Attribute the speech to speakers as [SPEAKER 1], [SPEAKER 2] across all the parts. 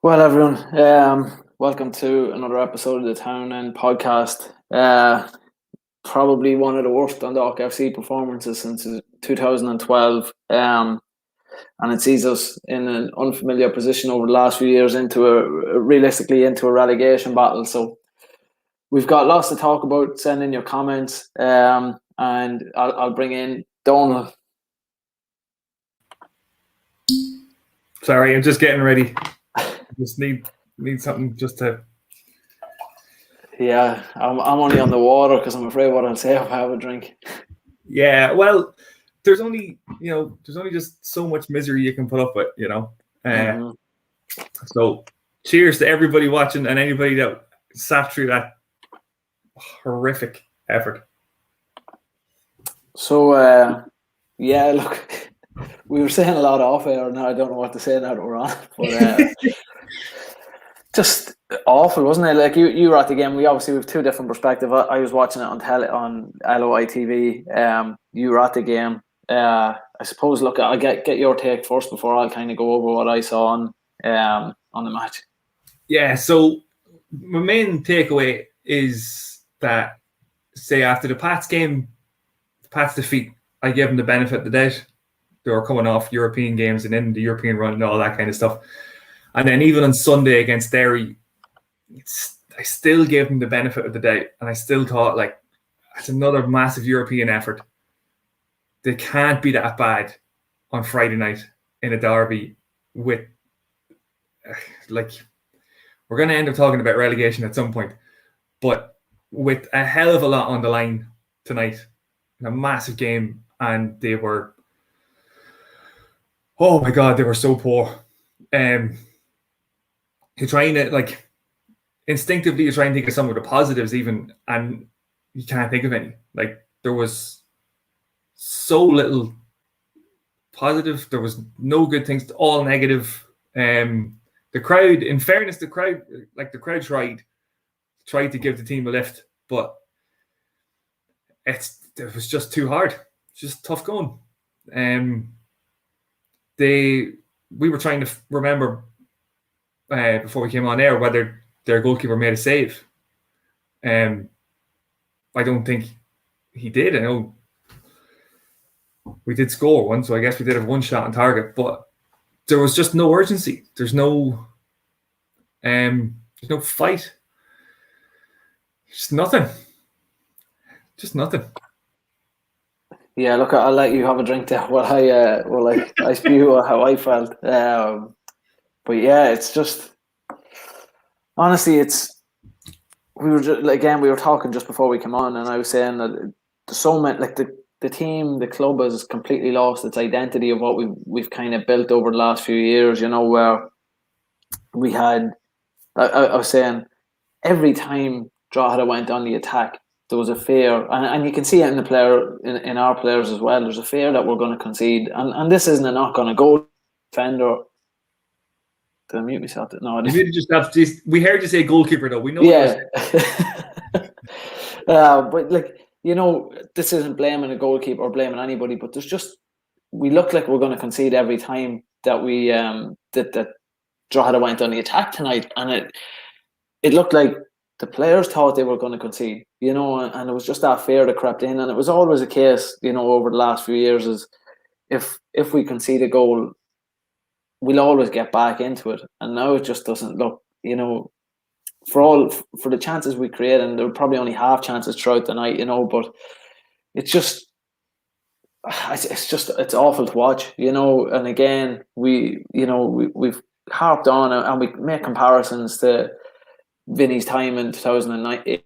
[SPEAKER 1] Well, everyone, welcome to another episode of the Town End podcast. Probably one of the worst Dundalk FC performances since 2012, and it sees us in an unfamiliar position over the last few years realistically into a relegation battle. So we've got lots to talk about. Send in your comments, and I'll bring in Donal.
[SPEAKER 2] Sorry, I'm just getting ready. Just need something just to.
[SPEAKER 1] Yeah, I'm only on the water because I'm afraid what I'll say if I have a drink.
[SPEAKER 2] Yeah, well, there's only just so much misery you can put up with, So, cheers to everybody watching and anybody that sat through that horrific effort.
[SPEAKER 1] So, yeah, look, we were saying a lot off air. Now I don't know what to say now that we're on, but just awful, wasn't it? Like you were at the game. We have two different perspectives. I was watching it on LOI TV. You were at the game. I suppose. Look, I'll get your take first before I'll kind of go over what I saw on the match.
[SPEAKER 2] Yeah. So my main takeaway is that, say, after the Pats game, Pats defeat, I gave them the benefit of the doubt. They were coming off European games and in the European run and all that kind of stuff. And then even on Sunday against Derry, I still gave them the benefit of the doubt. And I still thought, like, it's another massive European effort. They can't be that bad on Friday night in a derby with, like, we're going to end up talking about relegation at some point. But with a hell of a lot on the line tonight, a massive game, and they were, oh my God, they were so poor. You're trying to, like, instinctively, you're trying to think of some of the positives even, and you can't think of any. Like, there was so little positive. There was no good things, all negative. The crowd, in fairness, the crowd tried to give the team a lift, but it was just too hard. It's just tough going. We were trying to remember before we came on air whether their goalkeeper made a save. I don't think he did. I know we did score one, so I guess we did have one shot on target, but there was just no urgency. There's no fight. Just nothing.
[SPEAKER 1] Yeah, look, I'll let you have a drink there while I spew how I felt. But yeah, it's just, honestly, we were talking just before we came on, and I was saying that there's so many, like, the team, the club has completely lost its identity of what we've kind of built over the last few years. Where we had, I was saying, every time Drogheda went on the attack, there was a fear, and you can see it in our players as well. There's a fear that we're going to concede, and this isn't a knock on a goal defender. Did I mute myself? No,
[SPEAKER 2] we heard you say goalkeeper, though. We know.
[SPEAKER 1] Yeah. But, like, this isn't blaming a goalkeeper or blaming anybody, but we look like we're going to concede every time that we that Drogheda went on the attack tonight, and it looked like the players thought they were going to concede, and it was just that fear that crept in, and it was always a case, over the last few years, is if we concede a goal, we'll always get back into it, and now it just doesn't look, for the chances we create, and there were probably only half chances throughout the night, but it's just, it's awful to watch, and again, we've harped on and we make comparisons to Vinny's time in 2019.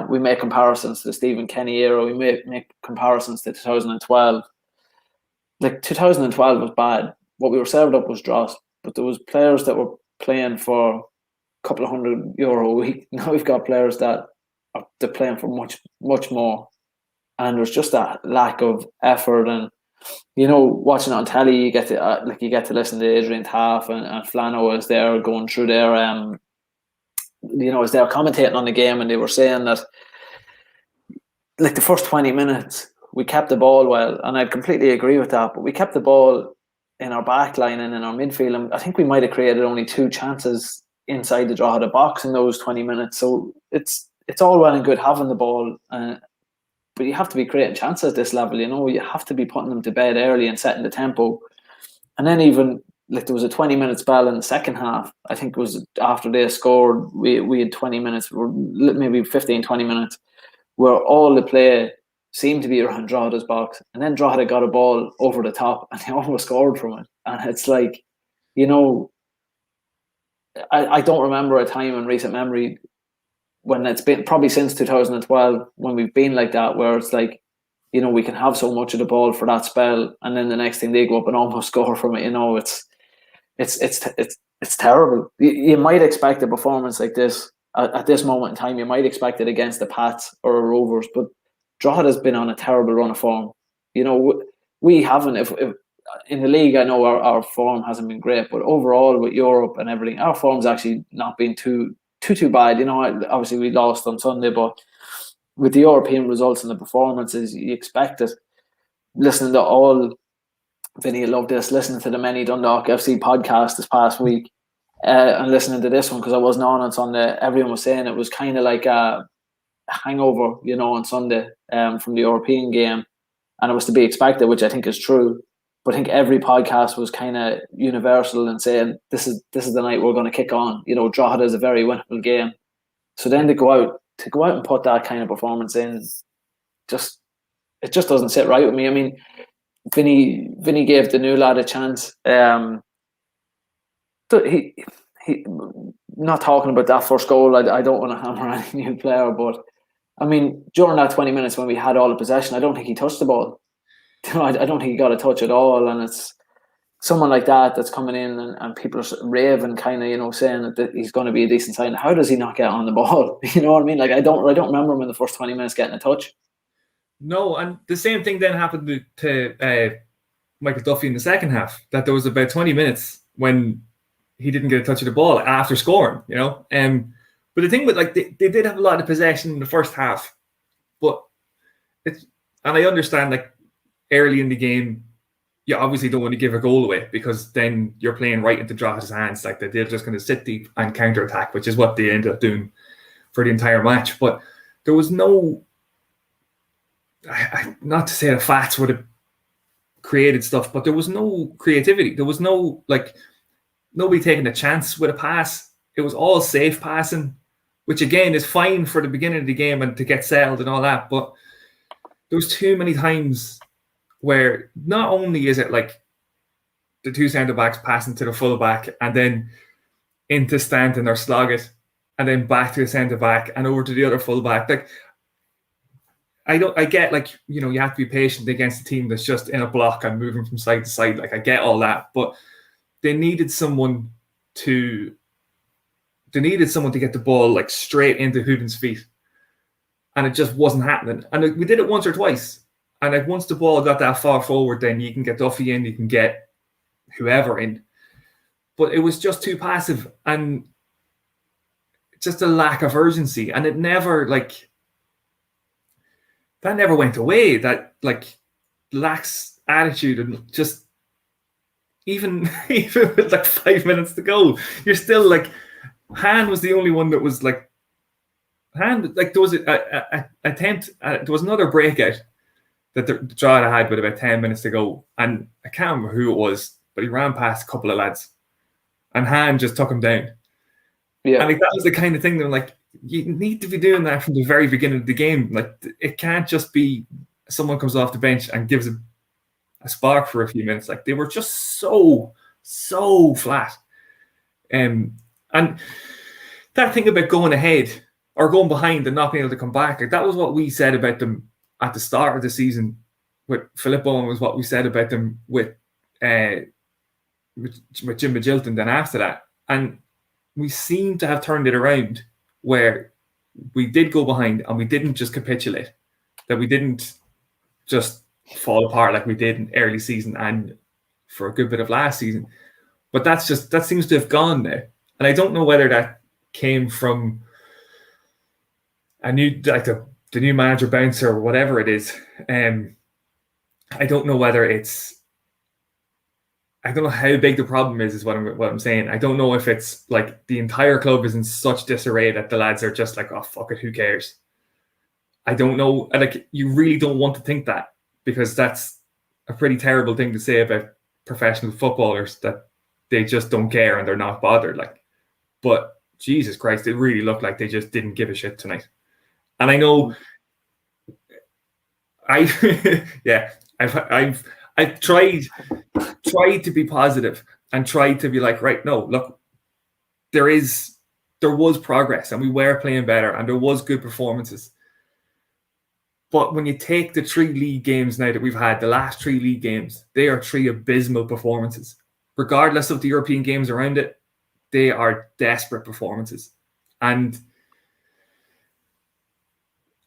[SPEAKER 1] We make comparisons to the Stephen Kenny era. We make comparisons to 2012. Like, 2012 was bad. What we were served up was dross, but there was players that were playing for a couple of €100 a week. Now we've got players that they're playing for much, much more, and there's just that lack of effort. And watching it on telly, you get to listen to Adrian Taff and Flano as they're going through their as they're commentating on the game, and they were saying that, like, the first 20 minutes we kept the ball well, and I completely agree with that, but we kept the ball in our back line and in our midfield. And I think we might have created only 2 chances inside the Drogheda box in those 20 minutes. So it's all well and good having the ball, but you have to be creating chances at this level. You have to be putting them to bed early and setting the tempo. And then even like there was a 20-minute spell in the second half. I think it was after they scored, we had 20 minutes, maybe 15, 20 minutes, where all the play seemed to be around Drogheda's box. And then Drogheda got a ball over the top and they almost scored from it. And it's like, I don't remember a time in recent memory when it's been, probably since 2012, when we've been like that, where it's like, we can have so much of the ball for that spell, and then the next thing they go up and almost score from it. It's terrible. You might expect a performance like this at this moment in time. You might expect it against the Pats or the Rovers, but Drogheda's been on a terrible run of form. We haven't. If in the league, I know our form hasn't been great, but overall with Europe and everything, our form's actually not been too bad. Obviously we lost on Sunday, but with the European results and the performances, you expect it. Listening to all, Vinny, I love this, listening to the many Dundalk FC podcasts this past week, and listening to this one, because I wasn't on Sunday, everyone was saying it was kind of like a hangover, on Sunday from the European game, and it was to be expected, which I think is true. But I think every podcast was kind of universal in saying this is the night we're going to kick on. Drogheda is a very winnable game. So then to go out and put that kind of performance in, it just doesn't sit right with me. I mean, Vinny gave the new lad a chance. He not talking about that first goal. I don't want to hammer any new player, but I mean, during that 20 minutes when we had all the possession, I don't think he touched the ball. I don't think he got a touch at all, and it's someone like that's coming in and people are raving, kind of, saying that he's going to be a decent sign. How does he not get on the ball? You know what I mean? Like I don't remember him in the first 20 minutes getting a touch.
[SPEAKER 2] No, and the same thing then happened to Michael Duffy in the second half. That there was about 20 minutes when he didn't get a touch of the ball after scoring. But the thing with they did have a lot of possession in the first half, but and I understand early in the game, you obviously don't want to give a goal away because then you're playing right into Drogheda's hands. They're just going to sit deep and counter attack, which is what they ended up doing for the entire match. But there was no, not to say the Fats would have created stuff, but there was no creativity. There was no nobody taking a chance with a pass. It was all safe passing, which again is fine for the beginning of the game and to get settled and all that. But there was too many times where not only is it the two centre backs passing to the full back and then into Stanton or Sloggett and then back to the centre back and over to the other full back. I get you have to be patient against a team that's just in a block and moving from side to side. I get all that, but they needed someone to get the ball straight into Hooden's feet, and it just wasn't happening. And we did it once or twice. And once the ball got that far forward, then you can get Duffy in, you can get whoever in. But it was just too passive and just a lack of urgency. And it never, that never went away. That, lax attitude and just even with 5 minutes to go, you're still Han was the only one that was Han, there was an attempt, there was another breakout that the Drogheda had with about 10 minutes to go, and I can't remember who it was, but he ran past a couple of lads and Han just took him down. Yeah. And that was the kind of thing that you need to be doing that from the very beginning of the game. It can't just be someone comes off the bench and gives a spark for a few minutes. They were just so flat. And that thing about going ahead or going behind and not being able to come back, that was what we said about them at the start of the season with Filippo, and was what we said about them with Jim Magilton then after that. And we seem to have turned it around where we did go behind and we didn't just capitulate, that we didn't just fall apart like we did in early season and for a good bit of last season. But that seems to have gone now. And I don't know whether that came from a new, the new manager bouncer or whatever it is. I don't know whether it's I don't know how big the problem is what I'm saying. I don't know if it's like the entire club is in such disarray that the lads are just like, oh, fuck it, who cares? I don't know. Like, you really don't want to think that, because that's a pretty terrible thing to say about professional footballers, that they just don't care and they're not bothered. Like, but Jesus Christ, it really looked like they just didn't give a shit tonight. And I know I've tried to be positive and tried to be like, right, no, look, there was progress and we were playing better and there was good performances. But when you take the 3 league games now that we've had, the last 3 league games, they are 3 abysmal performances. Regardless of the European games around it, they are desperate performances. And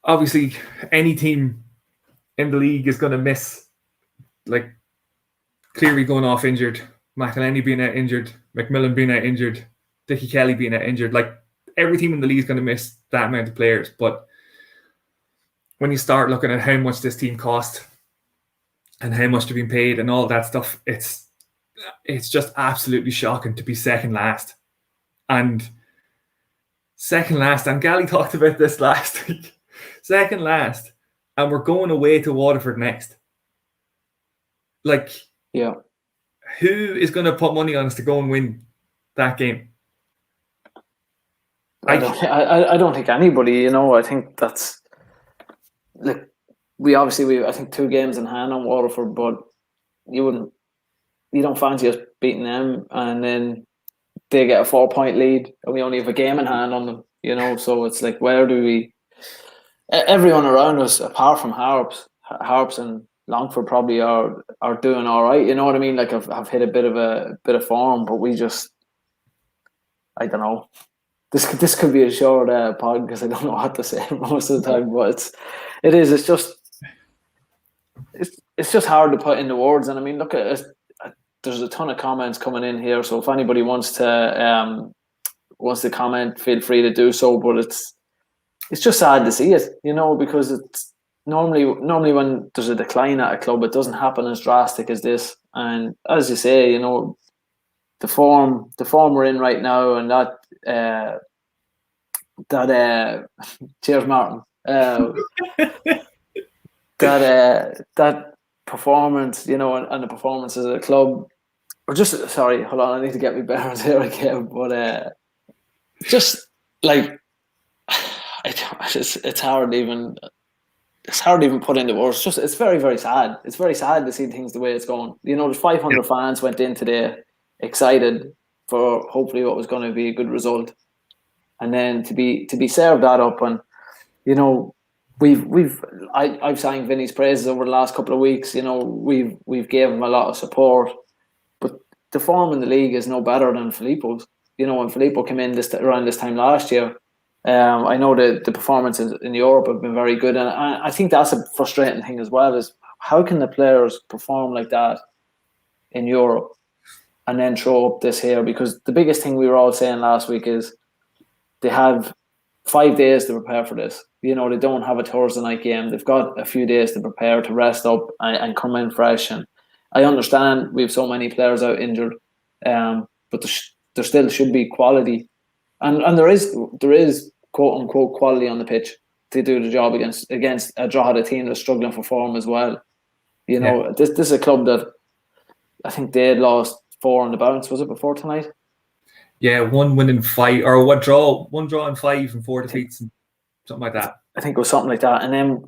[SPEAKER 2] obviously, any team in the league is going to miss, like, Cleary going off injured, McElhenney being out injured, McMillan being out injured, Dickie Kelly being out injured. Like, every team in the league is going to miss that amount of players. But when you start looking at how much this team cost and how much they're being paid and all that stuff, it's just absolutely shocking to be second last. And Gally talked about this last week. Second last, and we're going away to Waterford next. Like,
[SPEAKER 1] yeah,
[SPEAKER 2] who is going to put money on us to go and win that game?
[SPEAKER 1] I don't think anybody. I think that's, like, we I think 2 games in hand on Waterford, but you don't fancy us beating them, and then they get a 4-point lead and we only have a game in hand on them, so it's like, where do we, everyone around us apart from Harps and Longford probably are doing all right, you know what I mean? Like, I've hit a bit of form, but we just, I don't know. This could be a short pod because I don't know what to say most of the time, but it's just hard to put into words. And I mean, look at it, there's a ton of comments coming in here, so if anybody wants to comment, feel free to do so. But it's just sad to see it, because it's normally when there's a decline at a club, it doesn't happen as drastic as this. And as you say, the form we're in right now, and that cheers, Martin. That performance, and the performances of the club. Or just, sorry, hold on, I need to get my bearings here again. But just like, it's hard to even put into words. It's very, very sad. It's very sad to see things the way it's going. There's 500 fans went in today, excited for hopefully what was going to be a good result, and then to be served that up. And I've sang Vinny's praises over the last couple of weeks. We've gave him a lot of support, but the form in the league is no better than Filippo's. When Filippo came in around this time last year, I know the performances in Europe have been very good, and I think that's a frustrating thing as well. Is how can the players perform like that in Europe and then throw up this here? Because the biggest thing we were all saying last week is they have 5 days to prepare for this. They don't have a Thursday night game. They've got a few days to prepare, to rest up and come in fresh. And I understand we have so many players out injured, but there still should be quality, and there is quote unquote quality on the pitch to do the job against a Drogheda team that's struggling for form as well. This is a club that I think they had lost 4 on the bounce. Was it before tonight?
[SPEAKER 2] Yeah, 1 win in 5, or 1 draw in 5 and 4 defeats, and something like that.
[SPEAKER 1] I think it was something like that, and then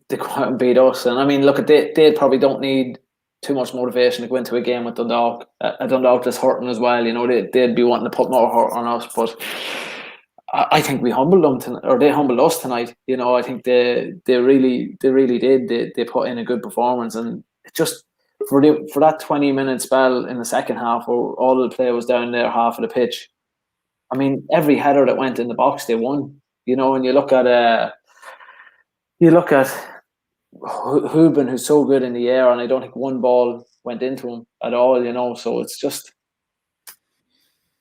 [SPEAKER 1] they go out and beat us. And I mean, look, they probably don't need too much motivation to go into a game with Dundalk. A Dundalk that's hurting as well. They'd be wanting to put more hurt on us, but I think we humbled them tonight, or they humbled us tonight. I think they really did. They put in a good performance, and it just for that 20-minute spell in the second half, where all the play was down their half of the pitch. I mean, every header that went in the box, they won. And you look at Hooben, who's so good in the air, and I don't think one ball went into him at all. So it's just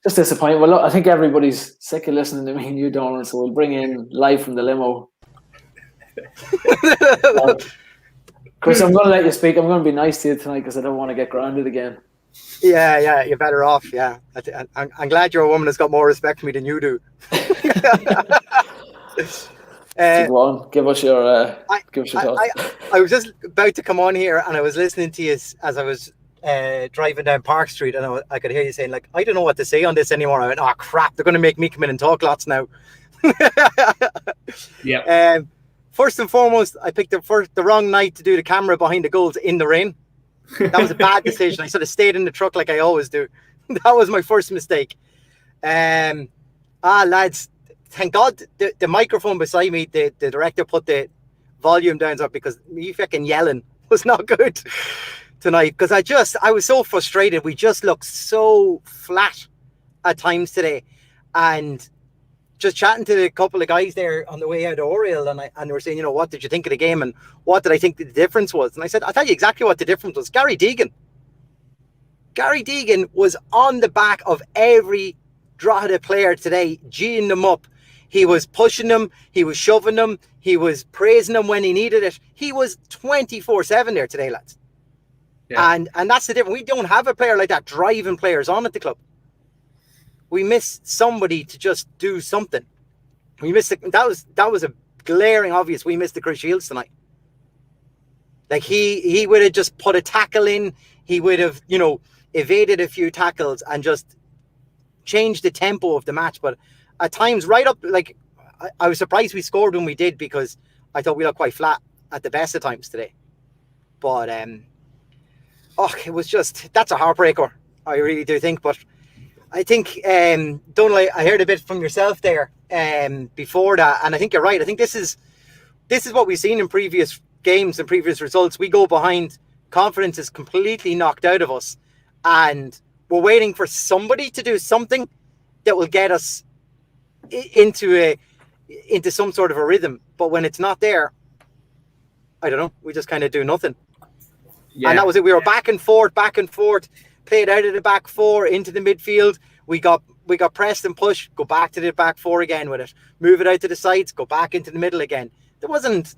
[SPEAKER 1] disappointing. Well, look, I think everybody's sick of listening to me and you, Donald, so we'll bring in live from the limo. Chris, I'm going to let you speak. I'm going to be nice to you tonight because I don't want to get grounded again.
[SPEAKER 3] Yeah, you're better off. Yeah, I'm glad you're a woman that's got more respect for me than you do.
[SPEAKER 1] So go on, give us your
[SPEAKER 3] I,
[SPEAKER 1] thoughts.
[SPEAKER 3] I was just about to come on here, and I was listening to you as I was driving down Park Street, and I could hear you saying, like, I don't know what to say on this anymore. I went, oh crap, they're going to make me come in and talk lots now.
[SPEAKER 2] Yeah.
[SPEAKER 3] First and foremost, I picked the wrong night to do the camera behind the goals in the rain. That was a bad decision. I should have stayed in the truck like I always do. That was my first mistake. Lads, thank God the microphone beside me, the director put the volume down up, because me fucking yelling was not good tonight, because I was so frustrated. We just looked so flat at times today, and just chatting to a couple of guys there on the way out of Oriel, and they were saying, what did you think of the game, and what did I think the difference was? And I said, I'll tell you exactly what the difference was. Gary Deegan was on the back of every Drogheda player today, geeing them up. He was pushing them, he was shoving them, he was praising them when he needed it. He was 24/7 there today, lads. Yeah. And that's the difference. We don't have a player like that driving players on at the club. We missed somebody to just do something. We missed that was a glaring obvious. We missed the Chris Shields tonight. Like he would have just put a tackle in. He would have, evaded a few tackles and just changed the tempo of the match. But at times, right up, like I was surprised we scored when we did, because I thought we looked quite flat at the best of times today. But it was just, that's a heartbreaker. I really do think. But I think, Donal, I heard a bit from yourself there before that, and I think you're right. I think this is what we've seen in previous games and previous results. We go behind, confidence is completely knocked out of us, and we're waiting for somebody to do something that will get us into some sort of a rhythm. But when it's not there, I don't know. We just kind of do nothing. Yeah. And that was it. We were back and forth, played out of the back four into the midfield. We got pressed and pushed, go back to the back four again with it. Move it out to the sides, go back into the middle again. There wasn't...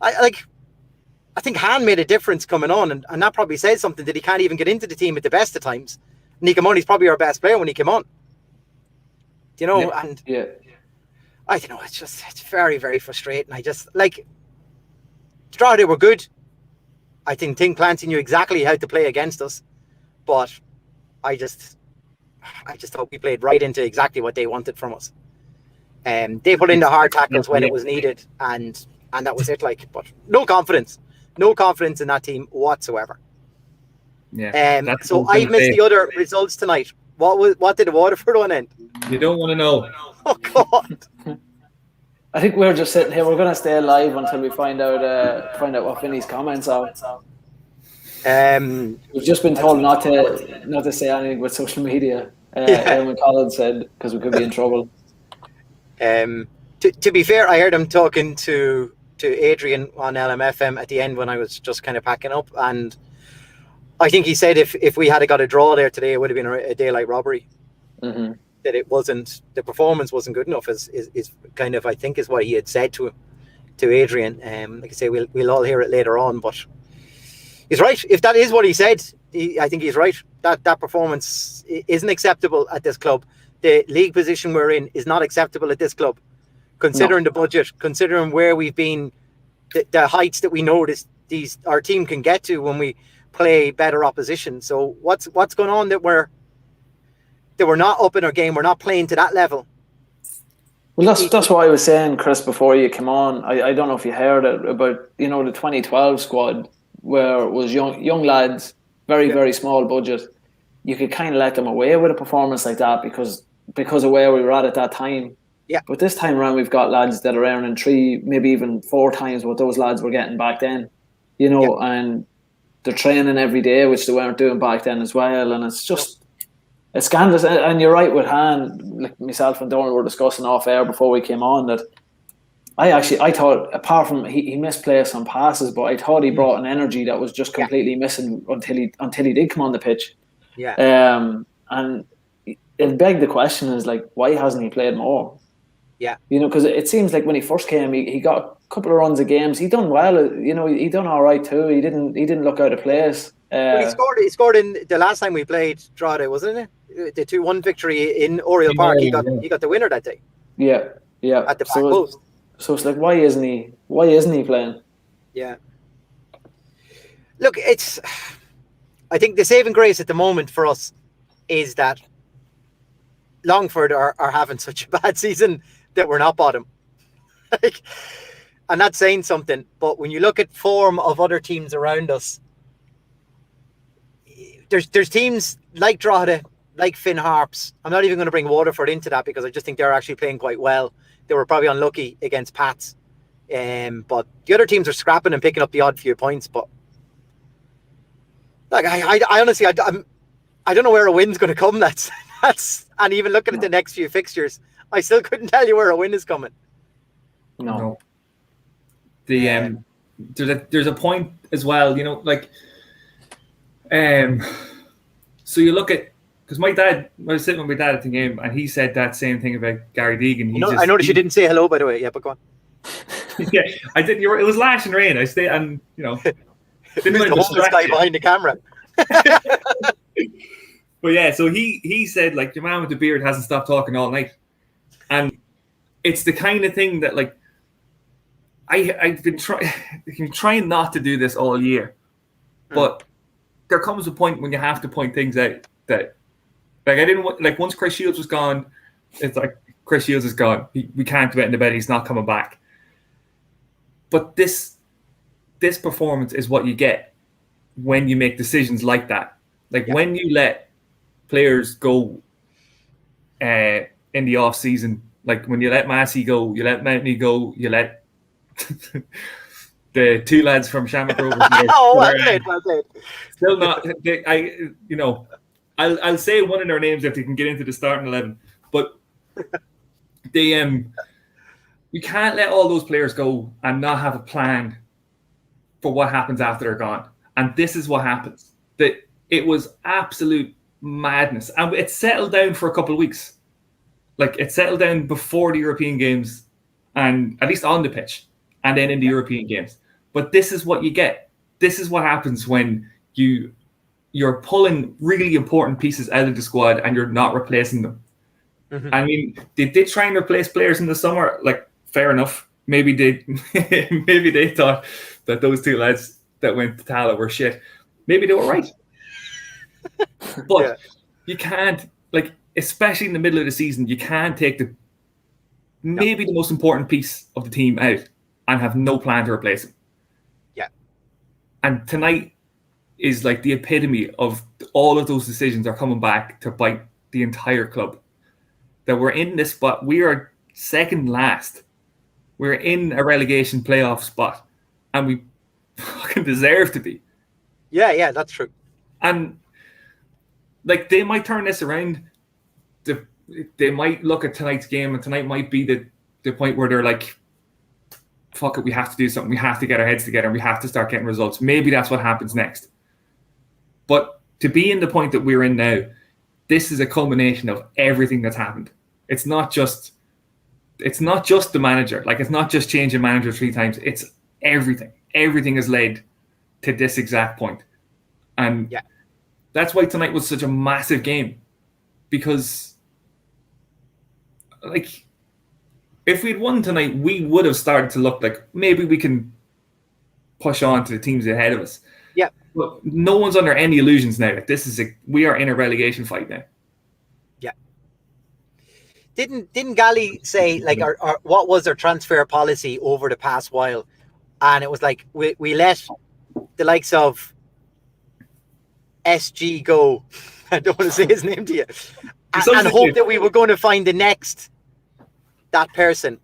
[SPEAKER 3] I think Han made a difference coming on, and that probably says something, that he can't even get into the team at the best of times. And he came on, he's probably our best player when he came on. And yeah. I don't know, it's very, very frustrating. I just, Drogheda were good. I think Clancy knew exactly how to play against us, but I just thought we played right into exactly what they wanted from us. They put in the hard tackles when it was needed, and that was it. But no confidence in that team whatsoever.
[SPEAKER 2] Yeah.
[SPEAKER 3] So I missed the other results tonight. What did the Waterford one end?
[SPEAKER 2] You don't want to know.
[SPEAKER 3] Oh God.
[SPEAKER 1] I think we're just sitting here. We're going to stay alive until we find out what Vinny's comments are. We've just been told not to say anything with social media. Eamon Collins said, because we could be in trouble.
[SPEAKER 3] To be fair, I heard him talking to Adrian on LMFM at the end when I was just kind of packing up, and I think he said if we had got a draw there today, it would have been a daylight robbery. Mm-hmm. That the performance wasn't good enough is kind of, I think, is what he had said to Adrian. Like I say, we'll all hear it later on, but he's right. If that is what he said, I think he's right. That performance isn't acceptable at this club. The league position we're in is not acceptable at this club, considering the budget, considering where we've been, the heights that we know our team can get to when we play better opposition. So what's going on that we're not up in our game? We're not playing to that level.
[SPEAKER 1] Well, that's what I was saying, Chris, before you came on. I don't know if you heard it about the 2012 squad, where it was young lads, very, very small budget. You could kind of let them away with a performance like that because of where we were at that time.
[SPEAKER 3] Yeah.
[SPEAKER 1] But this time around, we've got lads that are earning 3, maybe even 4 times what those lads were getting back then. And they're training every day, which they weren't doing back then as well. And it's just, it's scandalous. And you're right with Han, like myself and Donal were discussing off air before we came on, that I thought, apart from he misplaced some passes, but I thought he brought an energy that was just completely missing until he did come on the pitch.
[SPEAKER 3] Yeah.
[SPEAKER 1] And it begged the question is, why hasn't he played more?
[SPEAKER 3] Yeah.
[SPEAKER 1] Because it seems like when he first came, he got a couple of runs of games. He done well. He done all right too. He didn't look out of place.
[SPEAKER 3] But he scored in the last time we played Drogheda, wasn't it? The 2-1 victory in Oriel Park. He got the winner that day.
[SPEAKER 1] Yeah.
[SPEAKER 3] At the back post.
[SPEAKER 1] So it's like, why isn't he playing?
[SPEAKER 3] Yeah. Look, I think the saving grace at the moment for us is that Longford are having such a bad season that we're not bottom. Like, I'm not saying something, but when you look at form of other teams around us, there's teams like Drogheda, like Finn Harps. I'm not even going to bring Waterford into that because I just think they're actually playing quite well. They were probably unlucky against Pats. But the other teams are scrapping and picking up the odd few points. But like, I honestly, I don't know where a win's going to come. That's and even looking at the next few fixtures, I still couldn't tell you where a win is coming.
[SPEAKER 1] No.
[SPEAKER 2] There's a point as well, you know, like, so you look at, because I was sitting with my dad at the game, and he said that same thing about Gary Deegan.
[SPEAKER 3] I noticed you didn't say hello, by the way. Yeah, but go on.
[SPEAKER 2] Yeah, I did. It was lash and rain. I stayed, and you know, didn't
[SPEAKER 3] the homeless guy behind the camera.
[SPEAKER 2] But yeah, so he said, like, your man with the beard hasn't stopped talking all night, and it's the kind of thing that, like, I've been trying not to do this all year, but there comes a point when you have to point things out that, like, I didn't want, like, once Chris Shields was gone, it's like, Chris Shields is gone. We can't bet in the bed he's not coming back. But this performance is what you get when you make decisions like that. Like, when you let players go in the off season, like when you let Massey go, you let Mountney go, you let the two lads from Shamrock Rovers.
[SPEAKER 3] Well played.
[SPEAKER 2] Still not. I'll say one of their names if they can get into the starting 11. But you can't let all those players go and not have a plan for what happens after they're gone. And this is what happens. That it was absolute madness, and it settled down for a couple of weeks. Like, it settled down before the European games, and at least on the pitch, and then in the European games. But this is what you get. This is what happens when you're pulling really important pieces out of the squad and you're not replacing them. Mm-hmm. I mean, they did try and replace players in the summer. Like, fair enough. Maybe they thought that those two lads that went to Tala were shit. Maybe they were right. But you can't, like, especially in the middle of the season, you can't take the most important piece of the team out and have no plan to replace him.
[SPEAKER 3] Yeah.
[SPEAKER 2] And tonight is like the epitome of all of those decisions are coming back to bite the entire club. That we're in this spot. We are second last. We're in a relegation playoff spot. And we fucking deserve to be.
[SPEAKER 3] Yeah, that's true.
[SPEAKER 2] And, like, they might turn this around. They might look at tonight's game, and tonight might be the point where they're like, fuck it, we have to do something. We have to get our heads together. We have to start getting results. Maybe that's what happens next. But to be in the point that we're in now, this is a culmination of everything that's happened. It's not just the manager. Like, it's not just changing manager 3 times. It's everything. Everything has led to this exact point. And that's why tonight was such a massive game. Because, like, if we'd won tonight, we would have started to look like maybe we can push on to the teams ahead of us.
[SPEAKER 3] Yeah.
[SPEAKER 2] But no one's under any illusions now. Like, we are in a relegation fight now.
[SPEAKER 3] Yeah. Didn't Gally say, like, our what was their transfer policy over the past while? And it was like we let the likes of SG go. I don't want to say his name to you. And hope that we were going to find that person.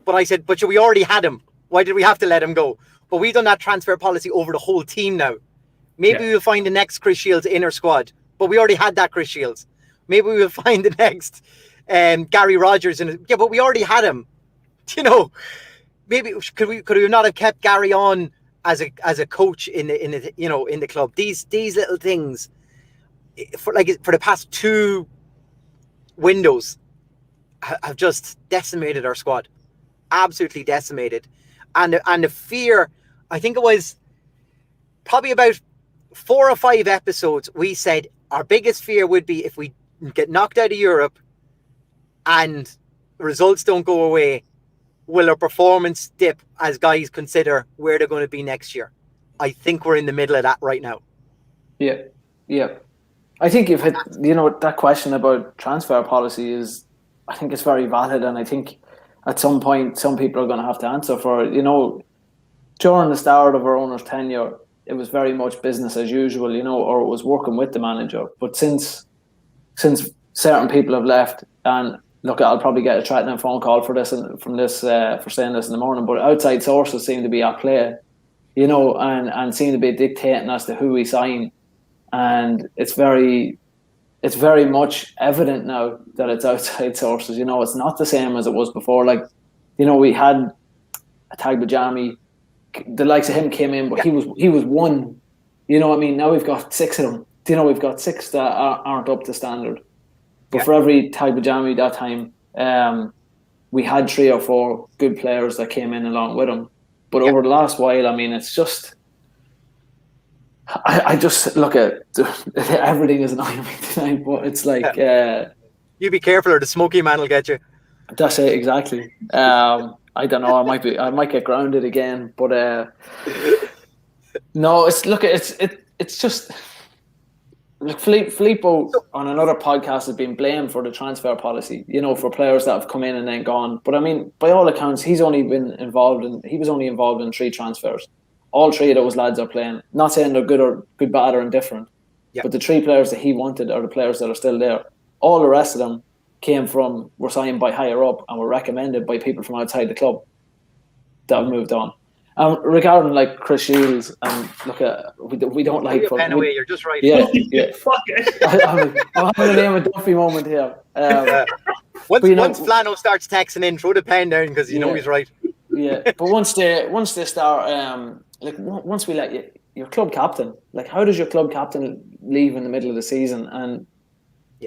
[SPEAKER 3] But I said, but we already had him. Why did we have to let him go? But we've done that transfer policy over the whole team now. Maybe we'll find the next Chris Shields in our squad. But we already had that Chris Shields. Maybe we'll find the next Gary Rogers. But we already had him. You know, maybe could we not have kept Gary on as a coach in the club? These little things for the past 2 windows have just decimated our squad, absolutely decimated, and the fear. I think it was probably about 4 or 5 episodes, we said our biggest fear would be if we get knocked out of Europe and results don't go away, will our performance dip as guys consider where they're going to be next year? I think we're in the middle of that right now.
[SPEAKER 1] Yeah, yeah. I think you've hit, that question about transfer policy I think it's very valid, and I think at some point some people are going to have to answer for it. During the start of our owner's tenure, it was very much business as usual, or it was working with the manager. But since certain people have left, and look, I'll probably get a threatening phone call for saying this in the morning, but outside sources seem to be at play, and seem to be dictating as to who we sign. And it's very much evident now that it's outside sources. It's not the same as it was before. Like, we had a Tagbajami, the likes of him came in, but he was one. Now we've got 6 of them. We've got 6 that aren't up to standard. But for every Tagbajami that time, we had 3 or 4 good players that came in along with him. But over the last while, it's just, I just look at everything is annoying me tonight. But it's like,
[SPEAKER 3] you be careful, or the smoky man will get you.
[SPEAKER 1] That's it, exactly. I don't know. I might get grounded again, but no. It's just like Filippo on another podcast has been blamed for the transfer policy. For players that have come in and then gone. But by all accounts, he was only involved in 3 transfers. All 3 of those lads are playing. Not saying they're good, bad, or indifferent. But the 3 players that he wanted are the players that are still there. All the rest of them were signed by higher up and were recommended by people from outside the club that have moved on. Regarding like Chris Shields, and look at we don't like.
[SPEAKER 3] Pen away, you're just right.
[SPEAKER 1] Yeah.
[SPEAKER 2] Fuck it.
[SPEAKER 1] I'm having a name of Duffy moment here.
[SPEAKER 3] Once Flano starts texting in, throw the pen down because you know he's right.
[SPEAKER 1] Yeah, but once they start, once we let your club captain, like, how does your club captain leave in the middle of the season? And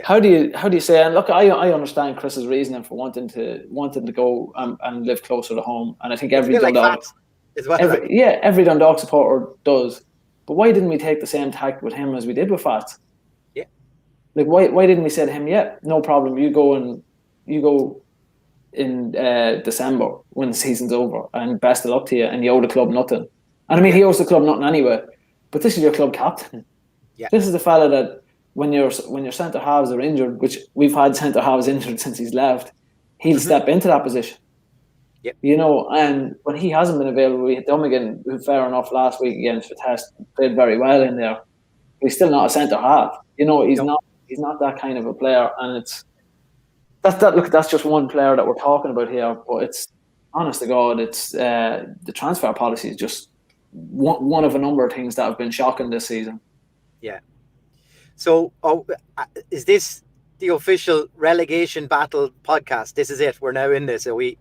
[SPEAKER 1] how do you say? And look, I understand Chris's reasoning for wanting to go and live closer to home, and I think every Dundalk, every Dundalk supporter does. But why didn't we take the same tack with him as we did with Fats?
[SPEAKER 3] Yeah,
[SPEAKER 1] like why didn't we say to him, no problem, you go in December when the season's over, and best of luck to you, and you owe the club nothing. And he owes the club nothing anyway. But this is your club captain. Yeah, this is the fella that, when your centre halves are injured, which we've had centre halves injured since he's left, he'll step into that position.
[SPEAKER 3] Yep.
[SPEAKER 1] And when he hasn't been available, we had Dummigan, who fair enough last week against Vitesse, played very well in there. But he's still not a centre half. He's not that kind of a player, and that's just one player that we're talking about here. But it's, honest to God, it's the transfer policy is just one of a number of things that have been shocking this season.
[SPEAKER 3] Yeah. So, is this the official relegation battle podcast? This is it. We're now in this. Where we?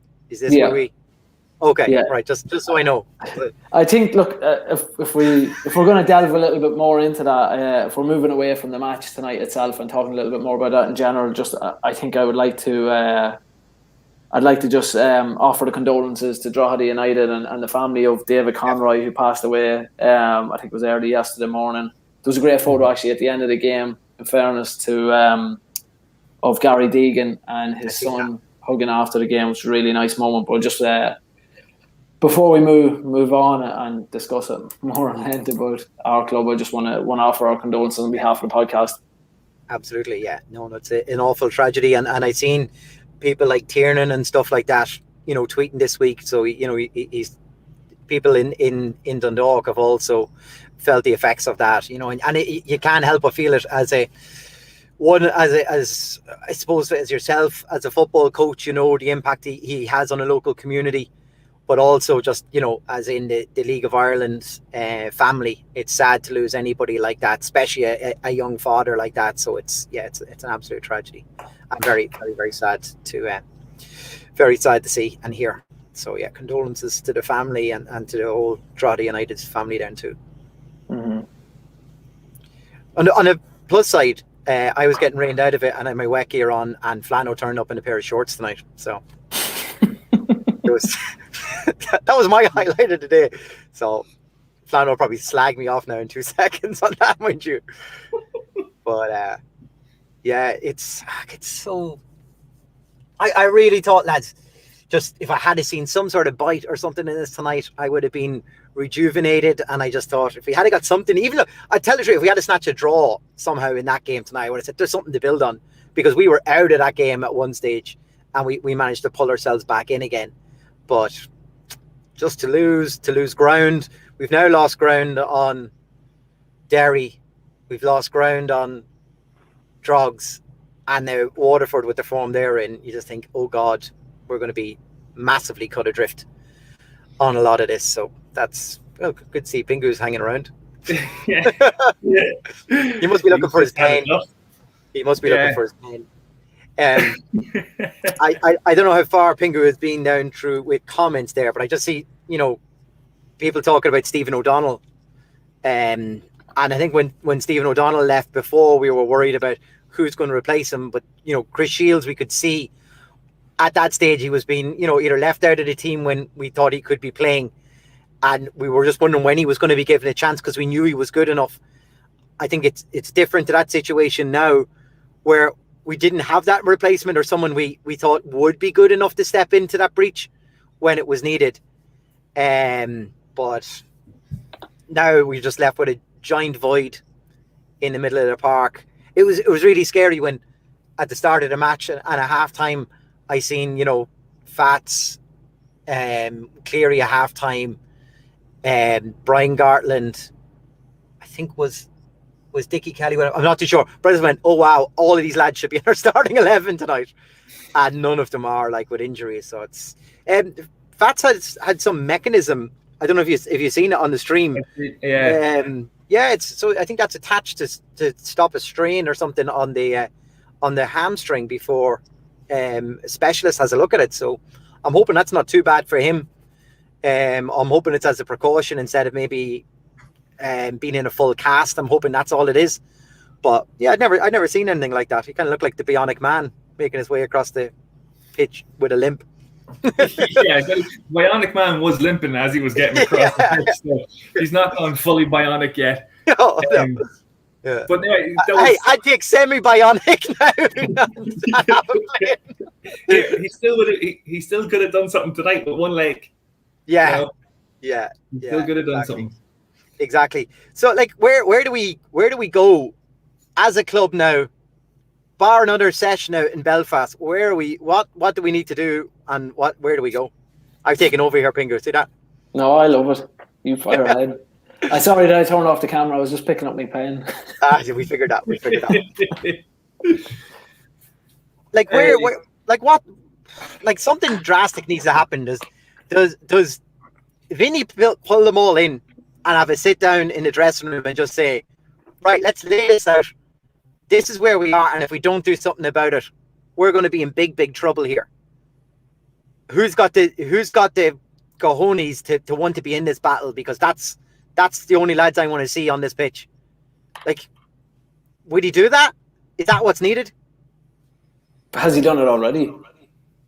[SPEAKER 3] Okay, yeah. Right. Just so I know.
[SPEAKER 1] I think. Look, if we're going to delve a little bit more into that, if we're moving away from the match tonight itself and talking a little bit more about that in general, I think I would like to. I'd like to just offer the condolences to Drogheda United and the family of David Conroy, who passed away. I think it was early yesterday morning. There was a great photo actually at the end of the game, in fairness to of Gary Deegan and his son hugging after the game, which was a really nice moment. But just before we move on and discuss it more in length about our club, I just want to offer our condolences on behalf of the podcast.
[SPEAKER 3] Absolutely, yeah. No, it's an awful tragedy, and I've seen people like Tiernan and stuff like that, tweeting this week. So he's people in Dundalk have also felt the effects of that, and you can't help but feel it as I suppose as yourself as a football coach, the impact he has on a local community, but also just as in the League of Ireland family. It's sad to lose anybody like that, especially a young father like that. So it's an absolute tragedy. I'm very, very, very sad to see and hear. So yeah, condolences to the family and to the whole Drogheda United family down too.
[SPEAKER 1] Mm-hmm.
[SPEAKER 3] On a plus side, I was getting rained out of it, and I had my wet gear on, and Flano turned up in a pair of shorts tonight. So it was that was my highlight of the day. So Flan will probably slag me off now in 2 seconds on that, mind you. But yeah, it's so. I really thought, lads, just if I had seen some sort of bite or something in this tonight, I would have been rejuvenated. And I just thought if we had got something, even though I tell the truth, if we had to snatch a draw somehow in that game tonight, I would have said there's something to build on, because we were out of that game at one stage and we managed to pull ourselves back in again. But just to lose ground. We've now lost ground on Derry. We've lost ground on Drogs. And now Waterford with the form they're in, you just think, oh God, we're going to be massively cut adrift on a lot of this. So that's good to see Pingu's hanging around.
[SPEAKER 2] Yeah.
[SPEAKER 3] He must be looking for his pain. He must be looking for his pain. I don't know how far Pingu has been down through with comments there, but I just see, people talking about Stephen O'Donnell. And I think when Stephen O'Donnell left before, we were worried about who's going to replace him. But, Chris Shields, we could see at that stage he was being, either left out of the team when we thought he could be playing. And we were just wondering when he was going to be given a chance, because we knew he was good enough. I think it's different to that situation now, where we didn't have that replacement or someone we thought would be good enough to step into that breach when it was needed. But now we're just left with a giant void in the middle of the park. It was really scary when at the start of the match and at halftime I seen, Fats, Cleary at halftime, Brian Gartland, I think was Dickie Kelly. I'm not too sure. Brothers went, oh wow, all of these lads should be in our starting 11 tonight, and none of them are, like, with injuries. So it's Fats had some mechanism. I don't know if you've seen it on the stream.
[SPEAKER 2] Yeah.
[SPEAKER 3] It's so I think that's attached to stop a strain or something on the hamstring before a specialist has a look at it. So I'm hoping that's not too bad for him. I'm hoping it's as a precaution instead of maybe being in a full cast. I'm hoping that's all it is. But yeah, I'd never seen anything like that. He kind of looked like the Bionic Man making his way across the pitch with a limp.
[SPEAKER 2] Yeah, Bionic Man was limping as he was getting across the pitch, so he's not gone fully bionic yet.
[SPEAKER 3] No.
[SPEAKER 2] Yeah. But anyway,
[SPEAKER 3] I'd take semi-bionic now.
[SPEAKER 2] He still could have done something tonight with one leg.
[SPEAKER 3] Yeah,
[SPEAKER 2] Still could have done something.
[SPEAKER 3] Exactly. So, like, where do we go as a club now? Bar another session out in Belfast, where are we? What do we need to do, and where do we go? I've taken over here, Pingu. See that?
[SPEAKER 1] No, I love it. You fire ahead. I'm sorry that I turned off the camera. I was just picking up my pen.
[SPEAKER 3] We figured that. Like where? Like what? Like something drastic needs to happen. Does Vinny pull them all in and have a sit down in the dressing room and just say, right, let's lay this out. This is where we are, and if we don't do something about it, we're going to be in big trouble here. Who's got the cojones to want to be in this battle? Because that's the only lads I want to see on this pitch. Like, would he do that? Is that what's needed?
[SPEAKER 1] Has he done it already?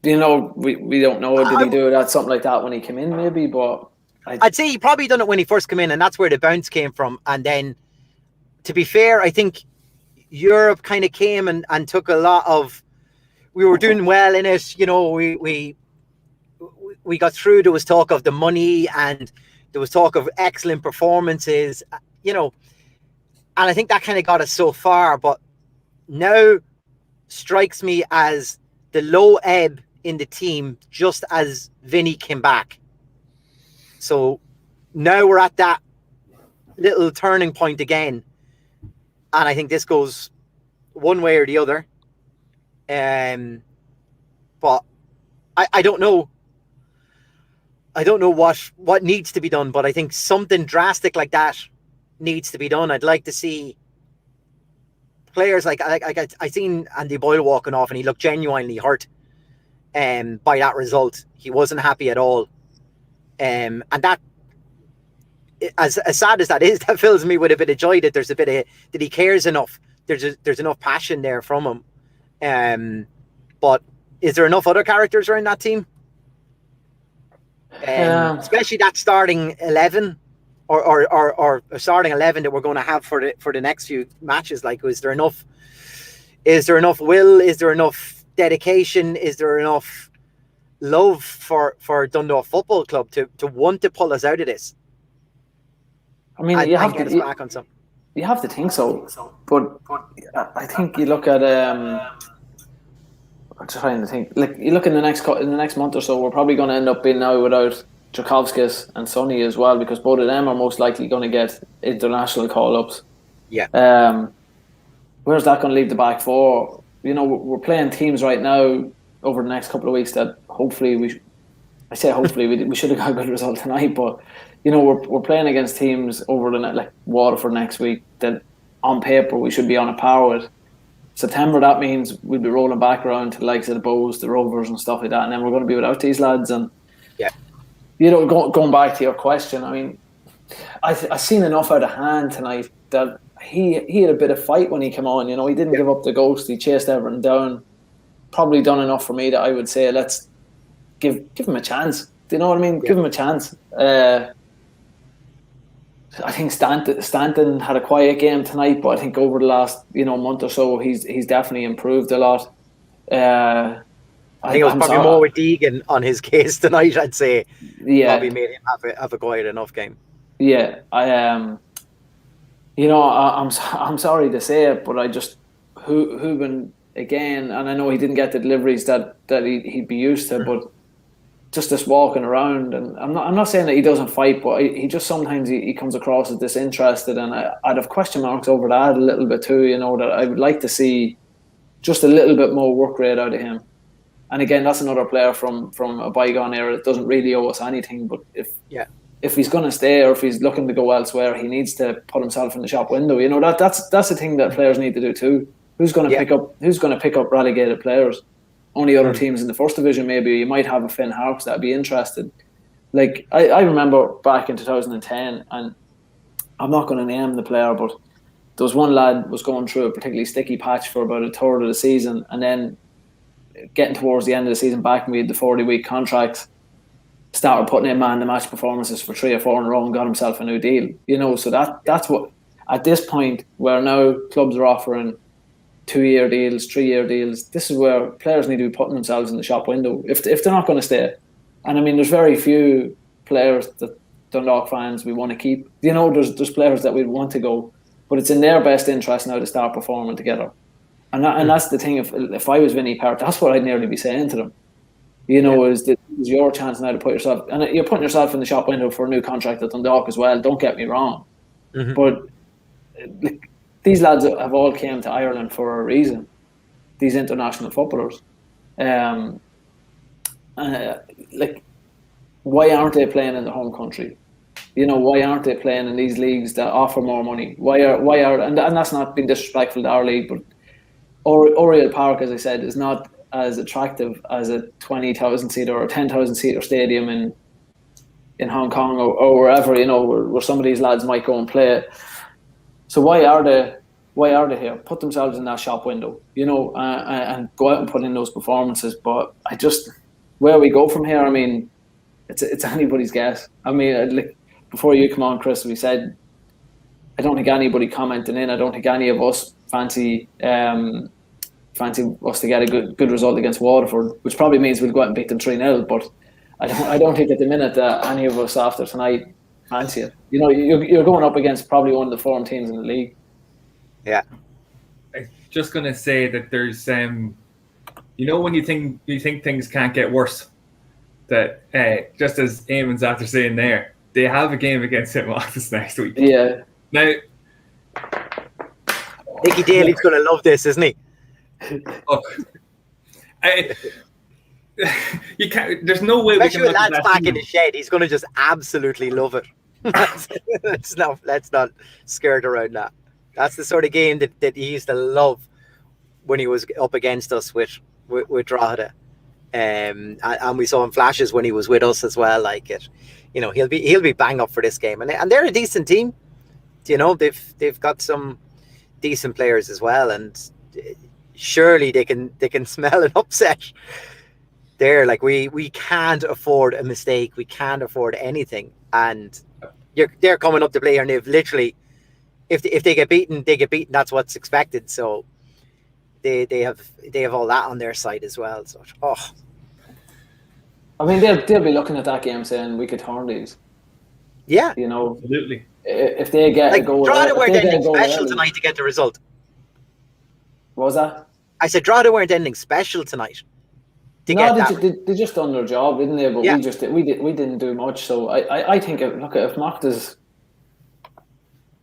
[SPEAKER 1] We don't know. Did he do that something like that when he came in? Maybe, but
[SPEAKER 3] I'd say he probably done it when he first came in, and that's where the bounce came from. And then, to be fair, I think Europe kind of came and took a lot of. We were doing well in it, we got through. There was talk of the money, and there was talk of excellent performances, and I think that kind of got us so far. But now strikes me as the low ebb in the team just as Vinny came back. So now we're at that little turning point again. And I think this goes one way or the other. But I don't know. I don't know what needs to be done, but I think something drastic like that needs to be done. I'd like to see players like I seen Andy Boyle walking off, and he looked genuinely hurt by that result. He wasn't happy at all. And that, as sad as that is, that fills me with a bit of joy that there's a bit of that he cares enough. There's enough passion there from him. But is there enough other characters around that team? Especially that starting 11. or a starting 11 that we're going to have for the next few matches? Like, is there enough will? Is there enough dedication? Is there enough love for Dundalk Football Club to want to pull us out of this?
[SPEAKER 1] I mean,
[SPEAKER 3] and get us back on some.
[SPEAKER 1] You have to think so, but I think you look at I'm trying to think. Like, you look in the next month or so, we're probably going to end up being now without Tchaikovskis and Sonny as well, because both of them are most likely going to get international call-ups.
[SPEAKER 3] Yeah.
[SPEAKER 1] Where's that going to leave the back four? You know, we're playing teams right now over the next couple of weeks that hopefully we should have got a good result tonight, but you know, we're playing against teams over like Waterford next week that on paper we should be on a par with. September, that means we'll be rolling back around to the likes of the Bows, the Rovers and stuff like that, and then we're going to be without these lads. And
[SPEAKER 3] yeah,
[SPEAKER 1] you know, going back to your question, I mean, I seen enough out of hand tonight that he had a bit of fight when he came on. You know, he didn't give up the ghost. He chased Everton down. Probably done enough for me that I would say let's give him a chance. Do you know what I mean? Yeah. Give him a chance. I think Stanton had a quiet game tonight, but I think over the last month or so, he's definitely improved a lot.
[SPEAKER 3] I think it was probably more with Deegan on his case tonight. I'd say, probably made him have a quiet enough game.
[SPEAKER 1] Yeah, I'm sorry to say it, but I just Hooben again, and I know he didn't get the deliveries that he'd be used to, but just this walking around, and I'm not saying that he doesn't fight, but he just sometimes he comes across as disinterested, and I'd have question marks over that a little bit too. You know, that I would like to see just a little bit more work rate out of him. And again, that's another player from a bygone era that doesn't really owe us anything. But if he's going to stay, or if he's looking to go elsewhere, he needs to put himself in the shop window. You know, that's the thing that players need to do too. Who's going to pick up relegated players? Only other teams in the first division, maybe. You might have a Finn Harps that'd be interested. Like, I remember back in 2010, and I'm not going to name the player, but there was one lad was going through a particularly sticky patch for about a third of the season, and then getting towards the end of the season back, and we had the 40-week contract, started putting in man-of-the-match performances for 3 or 4 in a row and got himself a new deal. You know, so that's what, at this point, where now clubs are offering 2-year deals, 3-year deals, this is where players need to be putting themselves in the shop window if they're not going to stay. And I mean, there's very few players that Dundalk fans we want to keep. You know, there's players that we want to go, but it's in their best interest now to start performing together. And that's the thing. If I was Vinnie Park, that's what I'd nearly be saying to them. You know, is your chance now to put yourself, and you're putting yourself in the shop window for a new contract at Dundalk as well. Don't get me wrong, but these lads have all came to Ireland for a reason. These international footballers, why aren't they playing in their home country? You know, why aren't they playing in these leagues that offer more money? Why are and that's not being disrespectful to our league, but Oriel Park, as I said, is not as attractive as a 20,000 seater or a 10,000 seater stadium in Hong Kong or wherever, you know, where some of these lads might go and play. So why are they here? Put themselves in that shop window, you know, and go out and put in those performances. But where we go from here, I mean, it's anybody's guess. I mean, like, before you come on, Chris, we said, I don't think anybody commenting in, I don't think any of us fancy us to get a good result against Waterford, which probably means we'll go out and beat them 3-0. But I don't think at the minute that any of us after tonight fancy it. You know, you're going up against probably one of the form teams in the league.
[SPEAKER 3] Yeah.
[SPEAKER 2] I'm just gonna say that there's you know, when you think things can't get worse, that just as Eamon's after saying there, they have a game against St. Martin's next week.
[SPEAKER 1] Yeah.
[SPEAKER 2] Now,
[SPEAKER 3] Nicky Daly's gonna love this, isn't he?
[SPEAKER 2] Look, you can't. There's no way.
[SPEAKER 3] Especially with lads back in the shed, he's going to just absolutely love it. let's not skirt around that. That's the sort of game that he used to love when he was up against us with Drogheda, and we saw him flashes when he was with us as well. Like it, you know, he'll be bang up for this game, and they're a decent team. You know, they've got some decent players as well, and surely they can smell an upset there. Like we can't afford a mistake. We can't afford anything. And they're coming up to play, and they've literally, if they get beaten, they get beaten. That's what's expected. So they have all that on their side as well. So
[SPEAKER 1] I mean, they'll be looking at that game saying we could turn these.
[SPEAKER 3] Yeah,
[SPEAKER 1] you know,
[SPEAKER 2] absolutely.
[SPEAKER 1] If they get
[SPEAKER 3] like
[SPEAKER 1] a goal,
[SPEAKER 3] Drogheda weren't ending
[SPEAKER 1] goal
[SPEAKER 3] special
[SPEAKER 1] early,
[SPEAKER 3] tonight to get the result.
[SPEAKER 1] what was that?
[SPEAKER 3] I said Drogheda weren't ending special tonight.
[SPEAKER 1] They just done their job, didn't they? But
[SPEAKER 3] Yeah.
[SPEAKER 1] we didn't do much. So I think if Macta's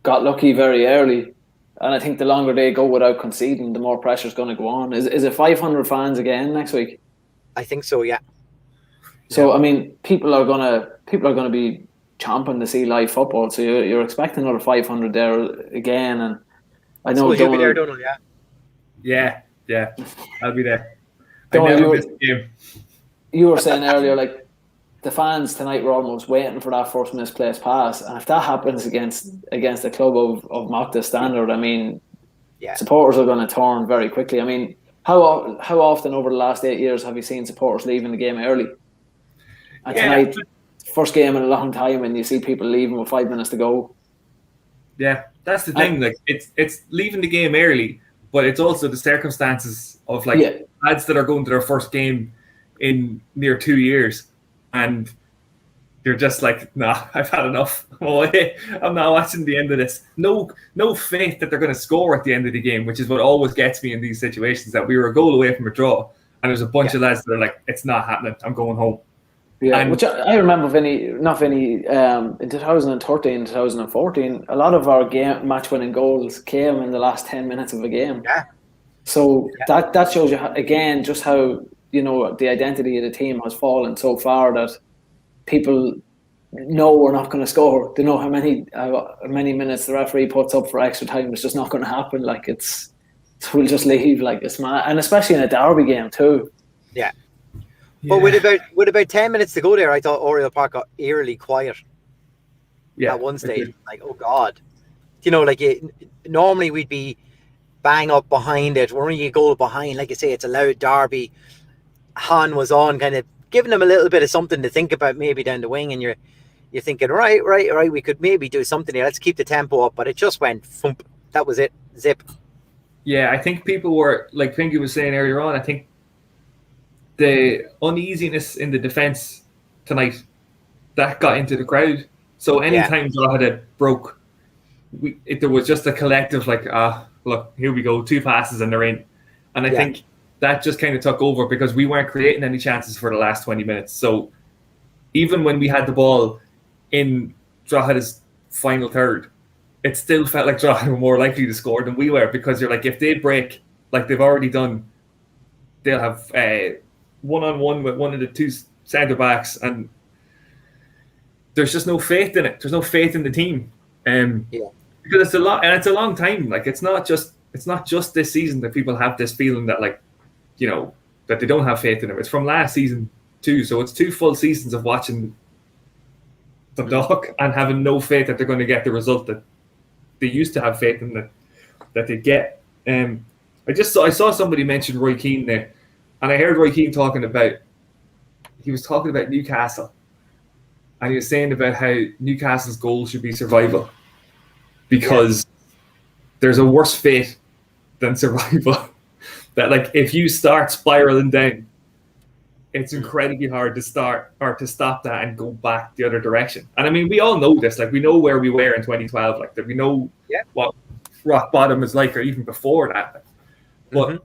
[SPEAKER 1] got lucky very early, and I think the longer they go without conceding, the more pressure's going to go on. Is it 500 fans again next week?
[SPEAKER 3] I think so. Yeah.
[SPEAKER 1] So I mean, people are gonna be chomping to see live football. So you're expecting another 500 there again, and I know
[SPEAKER 3] So he'll be there, Donald.
[SPEAKER 2] Yeah, I'll be there.
[SPEAKER 1] You were saying earlier, like the fans tonight were almost waiting for that first misplaced pass, and if that happens against a club of Macta's standard, I mean, supporters are going to turn very quickly. I mean, how often over the last 8 years have you seen supporters leaving the game early? And tonight, first game in a long time, and you see people leaving with 5 minutes to go.
[SPEAKER 2] Yeah, that's the thing. Like it's leaving the game early, but it's also the circumstances of lads that are going to their first game in near 2 years, and you're just like, nah, I've had enough. I'm not watching the end of this. No faith that they're going to score at the end of the game, which is what always gets me in these situations. That we were a goal away from a draw, and there's a bunch of lads that are like, it's not happening. I'm going home.
[SPEAKER 1] Yeah, which I remember, in 2013, 2014, a lot of our match-winning goals came in the last 10 minutes of a game.
[SPEAKER 3] Yeah.
[SPEAKER 1] So that shows you again just how the identity of the team has fallen so far that people know we're not going to score. They know how many minutes the referee puts up for extra time. It's just not going to happen. Like we'll just leave. Like it's mad, and especially in a derby game too.
[SPEAKER 3] Yeah. But with about 10 minutes to go there, I thought Oriel Park got eerily quiet.
[SPEAKER 2] Yeah.
[SPEAKER 3] At one stage, like, oh God, normally we'd be bang up behind it. We're only a goal behind. Like you say, it's a Louth Derby. Han was on, kind of giving them a little bit of something to think about, maybe down the wing, and you're thinking, right, we could maybe do something here. Let's keep the tempo up. But it just went thump. That was it. Zip.
[SPEAKER 2] Yeah, I think people were, like Pinky was saying earlier on, I think the uneasiness in the defence tonight, that got into the crowd. So anytime Drogheda broke, there was just a collective like, look, here we go, 2 passes and they're in. And I think that just kind of took over because we weren't creating any chances for the last 20 minutes. So even when we had the ball in Drogheda's final third, it still felt like Drogheda were more likely to score than we were, because you're like, if they break like they've already done, they'll have one-on-one with one of the 2 centre backs, and there's just no faith in it. There's no faith in the team, because it's a long time. Like it's not just this season that people have this feeling that that they don't have faith in it. It's from last season too. So it's 2 full seasons of watching Dundalk and having no faith that they're going to get the result that they used to have faith in that they get. I saw somebody mention Roy Keane there. And I heard Roy Keane talking about Newcastle, and he was saying about how Newcastle's goal should be survival, because there's a worse fate than survival. That like if you start spiraling down, it's incredibly hard to start or to stop that and go back the other direction. And I mean, we all know this. Like we know where we were in 2012. Like that we know what rock bottom is like, or even before that. But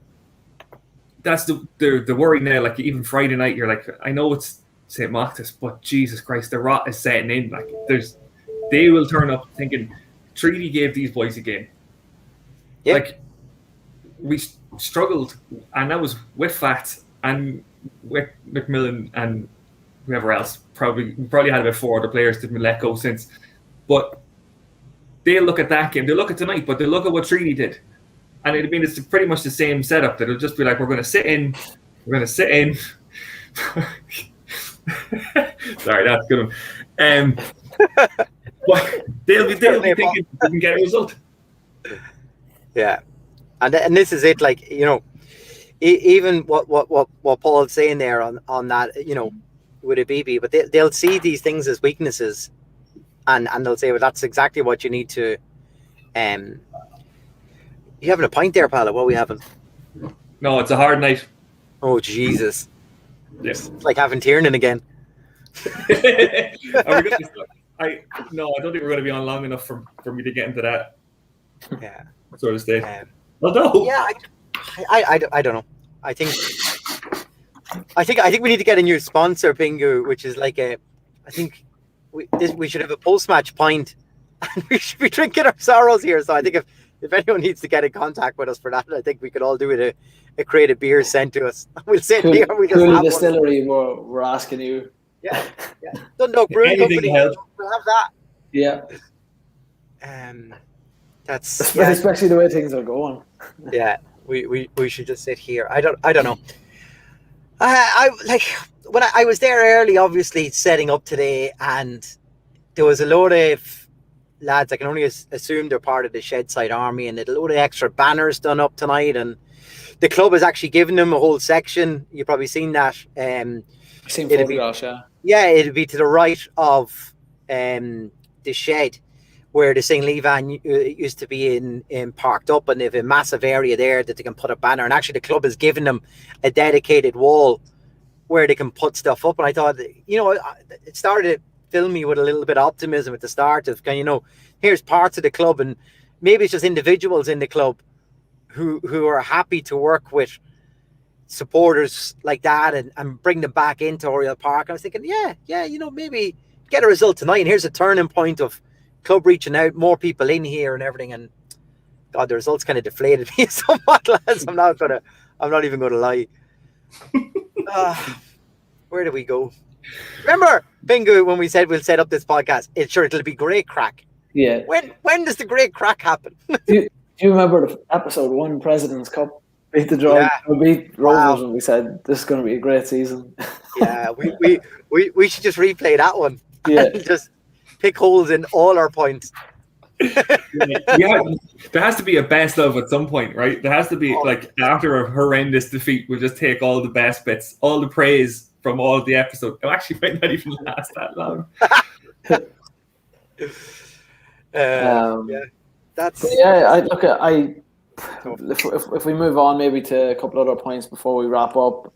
[SPEAKER 2] that's the worry now. Like even Friday night, you're like, I know it's St. Martin's, but Jesus Christ, the rot is setting in. Like they will turn up thinking Treaty gave these boys a game. Yeah. Like we struggled, and that was with Fats and with McMillan and whoever else. We probably had about 4 other players that we let go since. But they'll look at that game. They'll look at tonight, but they'll look at what Treaty did. And it's pretty much the same setup. That it'll just be like, we're going to sit in. Sorry, that's a good one. But they'll be thinking we can get a result.
[SPEAKER 3] Yeah, and this is it. Like even what Paul's saying there on that, with a BB, but they'll see these things as weaknesses, and they'll say, well, that's exactly what you need to. You having a pint there, pal? What are we having?
[SPEAKER 2] No, it's a hard night.
[SPEAKER 3] Oh Jesus!
[SPEAKER 2] Yes.
[SPEAKER 3] It's like having Tiernan again.
[SPEAKER 2] Are we gonna I don't think we're going to be on long enough for me to get into that.
[SPEAKER 3] Yeah.
[SPEAKER 2] Sort of state. Although.
[SPEAKER 3] Yeah, I don't know. I think we need to get a new sponsor, Pingu, which is like I think we should have a post-match pint, and we should be drinking our sorrows here. So I think if anyone needs to get in contact with us for that, I think we could all do it. A crate of beer sent to us. We'll sit here. We just
[SPEAKER 1] Cooley
[SPEAKER 3] have
[SPEAKER 1] Distillery. We're asking you.
[SPEAKER 3] Yeah. Dundalk Brewing Company. We'll have that.
[SPEAKER 1] Yeah.
[SPEAKER 3] That's
[SPEAKER 1] especially the way things are going.
[SPEAKER 3] Yeah. We should just sit here. I don't know. I like when I was there early, obviously setting up today, and there was a load of lads. I can only assume they're part of the Shedside Army, and a load of extra banners done up tonight. And the club has actually given them a whole section. You've probably seen that.
[SPEAKER 1] Seen photographs, yeah.
[SPEAKER 3] Yeah, it'll be to the right of the shed where the St. Levan used to be in parked up, and they have a massive area there that they can put a banner. And actually, the club has given them a dedicated wall where they can put stuff up. And I thought, it started to fill me with a little bit of optimism at the start of, here's parts of the club, and maybe it's just individuals in the club who are happy to work with supporters like that and bring them back into Oriel Park. I was thinking, maybe get a result tonight, and here's a turning point of club reaching out, more people in here and everything. And God, the results kind of deflated me somewhat, lads. I'm not even gonna lie. Where do we go? Remember, Bingo, when we said we'll set up this podcast, it'll be great crack.
[SPEAKER 1] Yeah.
[SPEAKER 3] When does the great crack happen?
[SPEAKER 1] Do you remember the episode 1, President's Cup? Beat the Drogheda, beat Rovers, and we said this is going to be a great season.
[SPEAKER 3] Yeah, we should just replay that one.
[SPEAKER 1] Yeah,
[SPEAKER 3] and just pick holes in all our points.
[SPEAKER 2] Yeah, there has to be a best of at some point, right? There has to be like after a horrendous defeat, we'll just take all the best bits, all the praise from all of the episode. It actually might not even last that long.
[SPEAKER 1] If we move on maybe to a couple other points before we wrap up,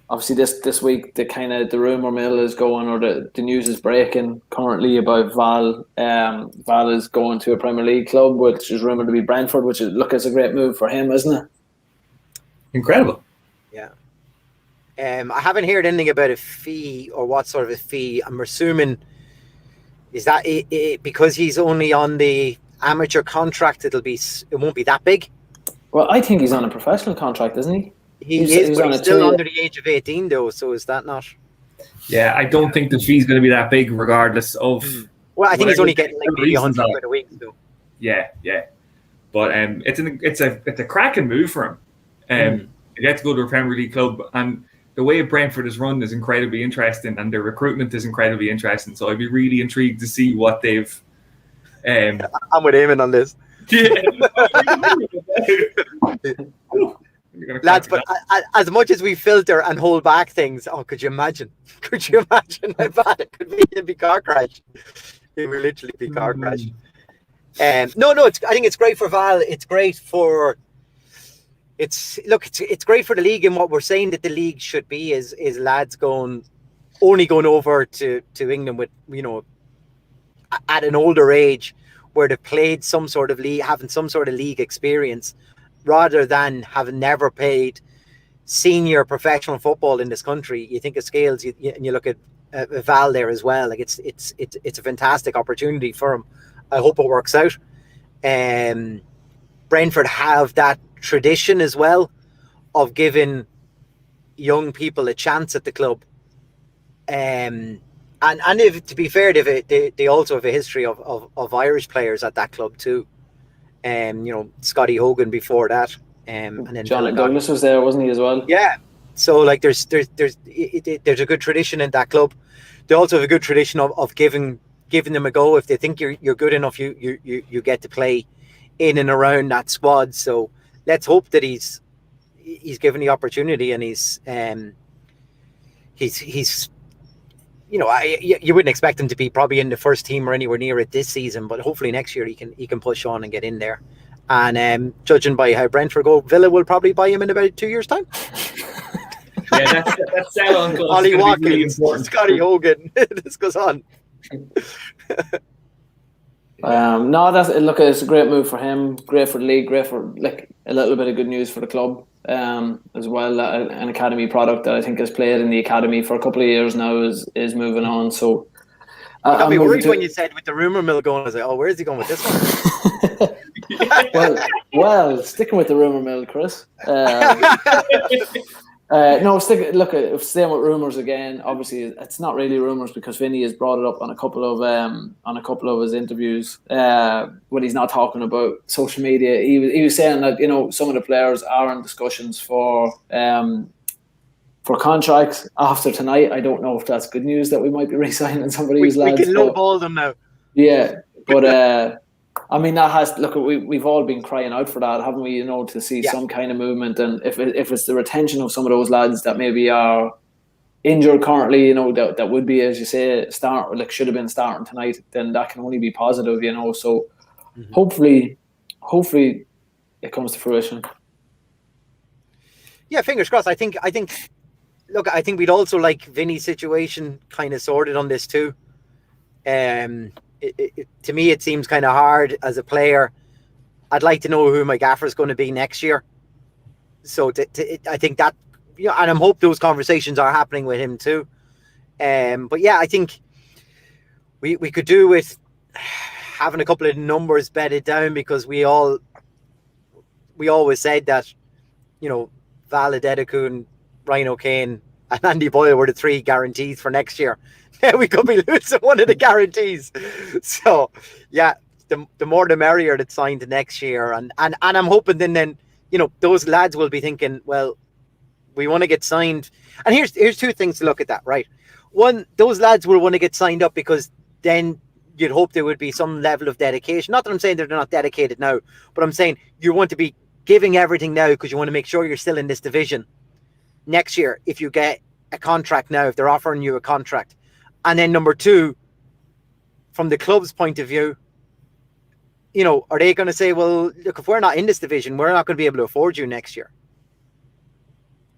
[SPEAKER 1] obviously this week the rumor mill is going, or the news is breaking currently about Val. Val is going to a Premier League club, which is rumored to be Brentford, which is a great move for him, isn't it?
[SPEAKER 2] Incredible.
[SPEAKER 3] Yeah. I haven't heard anything about a fee or what sort of a fee. I'm assuming is that it because he's only on the amateur contract, it won't be that big.
[SPEAKER 1] Well, I think he's on a professional contract, isn't he?
[SPEAKER 3] He's still under the age of 18 though, so is that not?
[SPEAKER 2] Yeah, I don't think the fee's going to be that big regardless of...
[SPEAKER 3] Well, I think he's only getting like maybe 100 quid a week though.
[SPEAKER 2] Yeah. But it's a cracking move for him. He gets to go to a Premier League club, and the way Brentford is run is incredibly interesting, and their recruitment is incredibly interesting. So I'd be really intrigued to see what they've...
[SPEAKER 3] I'm with Eamon on this. Lads, but as much as we filter and hold back things, could you imagine? Could you imagine how bad it could be? It'd be car crash. It would literally be car crash. I think it's great for Val. It's great for... It's great for the league, and what we're saying that the league should be is lads only going over to England with, at an older age where they've played some sort of league, having some sort of league experience, rather than having never played senior professional football in this country. You think of Scales, and you look at Val there as well. Like it's a fantastic opportunity for him. I hope it works out. Brentford have that tradition as well of giving young people a chance at the club. And if, to be fair, they also have a history of Irish players at that club too. Scotty Hogan before that, and then
[SPEAKER 1] John Douglas was there, wasn't he, as well? Yeah.
[SPEAKER 3] So like there's a good tradition in that club. They also have a good tradition of giving them a go. If they think you're good enough, you get to play in and around that squad. So let's hope that he's given the opportunity, and he's you wouldn't expect him to be probably in the first team or anywhere near it this season, but hopefully next year he can push on and get in there. And judging by how Brentford go, Villa will probably buy him in about 2 years' time.
[SPEAKER 2] Yeah, that's sell on cost.
[SPEAKER 3] Ollie Watkins,
[SPEAKER 2] really important.
[SPEAKER 3] Scotty Hogan. This goes on.
[SPEAKER 1] It's a great move for him, great for the league, great for like a little bit of good news for the club as well. An academy product that I think has played in the academy for a couple of years now is moving on. So
[SPEAKER 3] you got me worried when you said with the rumour mill going. I was like, oh, where's he going with this
[SPEAKER 1] one? well, sticking with the rumour mill, Chris. Staying with rumours again. Obviously, it's not really rumours because Vinny has brought it up on a couple of his interviews when he's not talking about social media. He was saying that some of the players are in discussions for contracts after tonight. I don't know if that's good news that we might be re-signing somebody who's lads.
[SPEAKER 3] We can lowball them now.
[SPEAKER 1] Yeah, but. We've all been crying out for that, haven't we? To see some kind of movement, and if it's the retention of some of those lads that maybe are injured currently, that would be, as you say, should have been starting tonight, then that can only be positive, So hopefully it comes to fruition.
[SPEAKER 3] Yeah, fingers crossed. I think we'd also like Vinny's situation kind of sorted on this too. To me, it seems kind of hard as a player. I'd like to know who my gaffer is going to be next year. So I think that, and I'm hope those conversations are happening with him too. But yeah, I think we could do with having a couple of numbers bedded down, because we always said that, Val Adedekun, Ryan O'Kane and Andy Boyle were the 3 guarantees for next year. We could be losing one of the guarantees. So, yeah, the more the merrier that's signed next year. And I'm hoping then, those lads will be thinking, well, we want to get signed. And here's 2 things to look at that, right? One, those lads will want to get signed up because then you'd hope there would be some level of dedication. Not that I'm saying that they're not dedicated now, but I'm saying you want to be giving everything now because you want to make sure you're still in this division next year if you get a contract now, if they're offering you a contract. And then number 2, from the club's point of view, are they going to say, well, look, if we're not in this division, we're not going to be able to afford you next year.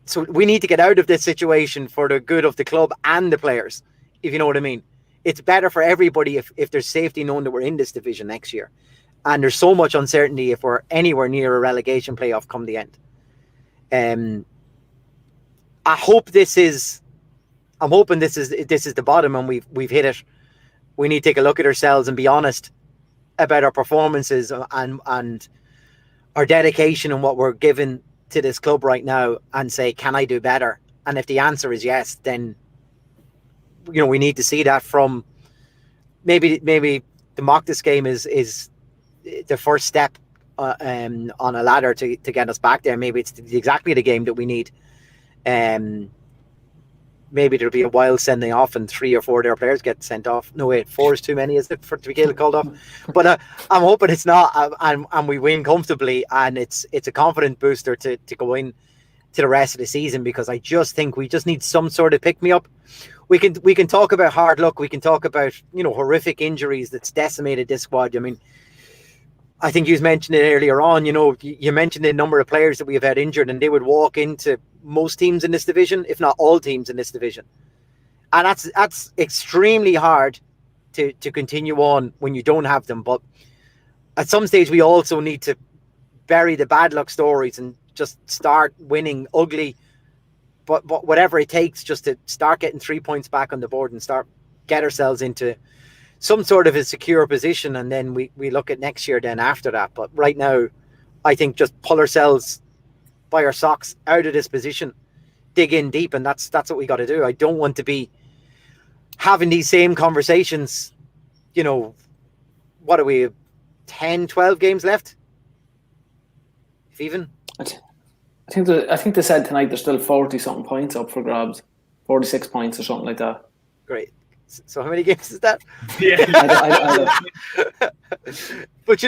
[SPEAKER 3] So we need to get out of this situation for the good of the club and the players, if you know what I mean. It's better for everybody if there's safety knowing that we're in this division next year. And there's so much uncertainty if we're anywhere near a relegation playoff come the end. I'm hoping this is the bottom and we've hit it. We need to take a look at ourselves and be honest about our performances and our dedication and what we're giving to this club right now, and say, can I do better? And if the answer is yes, then we need to see that from maybe the Mocktus game is the first step on a ladder to get us back there. Maybe it's exactly the game that we need. Maybe there'll be a while sending off and 3 or 4 of their players get sent off. No, wait, 4 is too many, is it, to be called off? But I'm hoping it's not, and we win comfortably, and it's a confident booster to go in to the rest of the season, because I just think we just need some sort of pick-me-up. We can talk about hard luck. We can talk about, horrific injuries that's decimated this squad. I mean, I think you mentioned it earlier on, you mentioned the number of players that we have had injured, and they would walk into most teams in this division, if not all teams in this division. And that's extremely hard to continue on when you don't have them. But at some stage, we also need to bury the bad luck stories and just start winning ugly, but whatever it takes, just to start getting 3 points back on the board and get ourselves into some sort of a secure position. And then we look at next year then after that. But right now, I think just pull ourselves by our socks out of this position, dig in deep, and that's what we got to do. I don't want to be having these same conversations, what are we, 10, 12 games left? If even.
[SPEAKER 1] I think they said tonight there's still 40-something points up for grabs. 46 points or something like that.
[SPEAKER 3] Great. So how many games is that?
[SPEAKER 2] Yeah.
[SPEAKER 3] But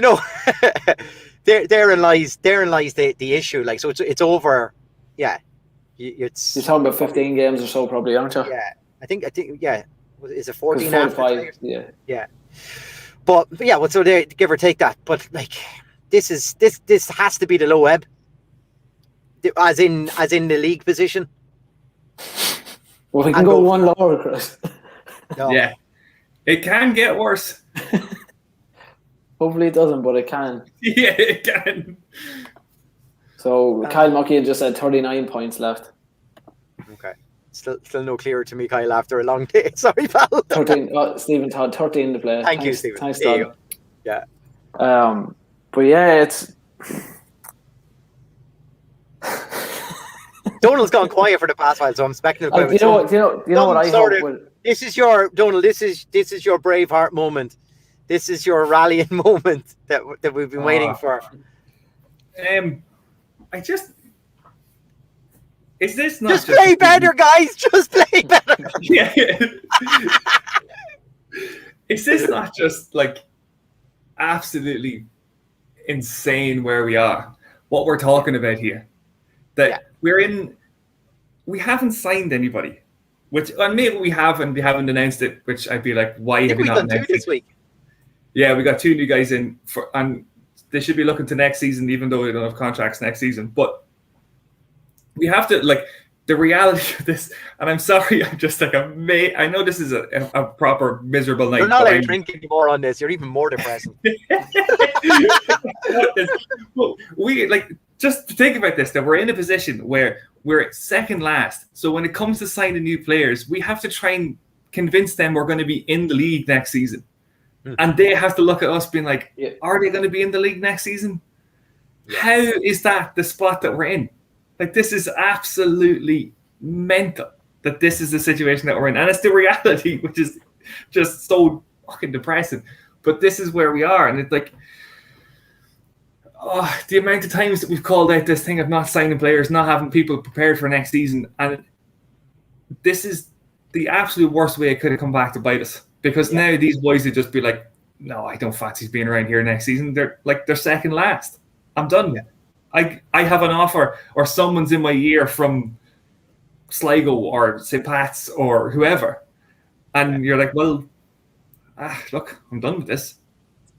[SPEAKER 3] therein lies the issue. Like, so it's over. Yeah.
[SPEAKER 1] You're talking about 15 games or so, probably, aren't you?
[SPEAKER 3] Yeah. I think. Yeah. Is it 14
[SPEAKER 1] 'Cause
[SPEAKER 3] after?
[SPEAKER 1] 45, yeah.
[SPEAKER 3] Yeah. But yeah, well, so they give or take that. But like, this has to be the low ebb, as in the league position.
[SPEAKER 1] Well, we can
[SPEAKER 3] And
[SPEAKER 1] go
[SPEAKER 3] go-
[SPEAKER 1] one lower, Chris.
[SPEAKER 3] No.
[SPEAKER 2] Yeah, it can get worse.
[SPEAKER 1] Hopefully it doesn't, but it can.
[SPEAKER 2] Yeah, it can.
[SPEAKER 1] So Kyle Muckian just had 39 points left.
[SPEAKER 3] Okay. Still no clearer to me, Kyle, after a long day. Sorry, pal.
[SPEAKER 1] 13. Stephen Todd, 13 to play.
[SPEAKER 3] Thank you, Stephen.
[SPEAKER 1] Thanks,
[SPEAKER 3] There you
[SPEAKER 1] Todd.
[SPEAKER 3] go. Yeah.
[SPEAKER 1] But yeah, it's.
[SPEAKER 3] Donald's gone quiet for the past while, so I'm expecting him to
[SPEAKER 1] You know what I hope would.
[SPEAKER 3] This is your Donald. This is your Braveheart moment. This is your rallying moment that we've been waiting for.
[SPEAKER 2] I just. Is this not
[SPEAKER 3] just play better, guys? Just play better.
[SPEAKER 2] Yeah. Is this not just like absolutely insane where we are? What we're talking about here? That we haven't signed anybody, and maybe we have and we haven't announced it, which I'd be like, why have we not announced it?
[SPEAKER 3] This week.
[SPEAKER 2] Yeah, we got 2 new guys in and they should be looking to next season, even though they don't have contracts next season. But we have to, like, the reality of this, and I'm sorry, I'm just like I know this is a proper miserable night.
[SPEAKER 3] You're not allowed to drink anymore on this. You're even more depressing.
[SPEAKER 2] We just think about this, that we're in a position where we're second last. So when it comes to signing new players, we have to try and convince them we're going to be in the league next season. And they have to look at us being like, are they going to be in the league next season? Yeah. How is that the spot that we're in? Like, this is absolutely mental that this is the situation that we're in. And it's the reality, which is just so fucking depressing. But this is where we are. And it's like, the amount of times that we've called out this thing of not signing players, not having people prepared for next season. And this is the absolute worst way it could have come back to bite us. Because now these boys would just be like, no, I don't fancy being around here next season. They're second last. I'm done. I have an offer, or someone's in my ear from Sligo or St. Pat's or whoever. And you're like, well, look, I'm done with this.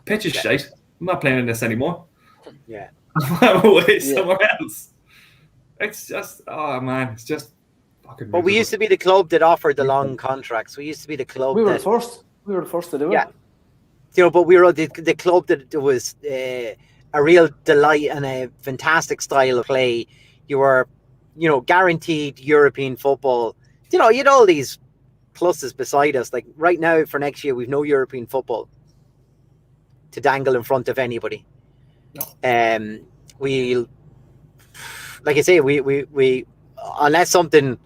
[SPEAKER 2] Pitch is shite. I'm not playing in this anymore.
[SPEAKER 3] Yeah.
[SPEAKER 2] I'm away somewhere else. It's just, man, it's just fucking.
[SPEAKER 3] But we used to be the club that offered the long contracts. We used to be the club.
[SPEAKER 1] We were the first to do it.
[SPEAKER 3] Yeah. But we were the club that was a real delight and a fantastic style of play. You were, guaranteed European football. You had all these pluses beside us. Like right now for next year, we've no European football to dangle in front of anybody. No. We, like I say, we unless something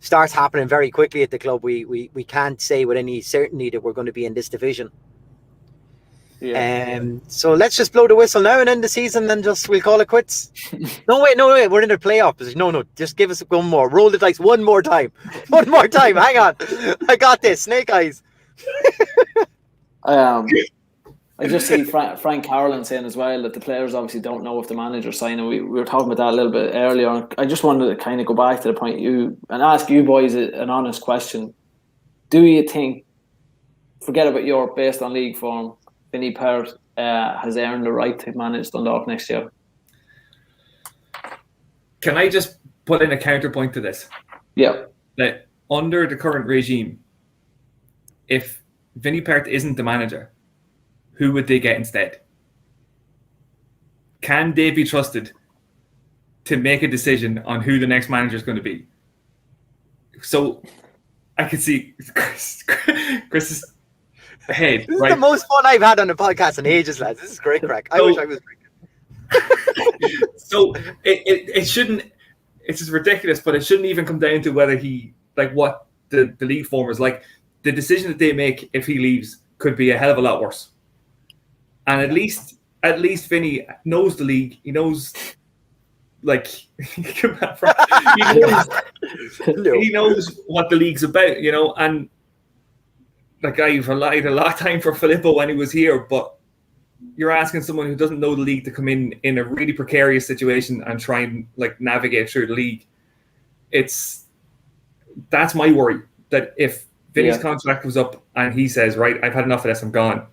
[SPEAKER 3] starts happening very quickly at the club, we can't say with any certainty that we're going to be in this division. Yeah. So let's just blow the whistle now and end the season, and we'll call it quits. No, wait, we're in the playoff position. No, just give us one more. Roll the dice one more time. One more time. Hang on. I got this. Snake eyes.
[SPEAKER 1] I just see Frank Carolyn saying as well that the players obviously don't know if the manager's signing. We were talking about that a little bit earlier. I just wanted to kind of go back to the point and ask you boys an honest question. Do you think, forget about Europe, based on league form, Vinnie Perth has earned the right to manage Dundalk next year?
[SPEAKER 2] Can I just put in a counterpoint to this?
[SPEAKER 1] Yeah.
[SPEAKER 2] That under the current regime, if Vinnie Perth isn't the manager, who would they get instead? Can they be trusted to make a decision on who the next manager is going to be? So I could see Chris's head.
[SPEAKER 3] This is the most fun I've had on the podcast in ages, lads. This is great crack. I wish I was drinking.
[SPEAKER 2] So it shouldn't. It's just ridiculous, but it shouldn't even come down to whether what the league form is like. The decision that they make if he leaves could be a hell of a lot worse. And at least Vinny knows the league. He knows, he knows what the league's about, and I've relied a lot of time for Filippo when he was here, but you're asking someone who doesn't know the league to come in a really precarious situation and try and navigate through the league. That's my worry, that if Vinny's contract was up, and he says, "Right, I've had enough of this. I'm gone."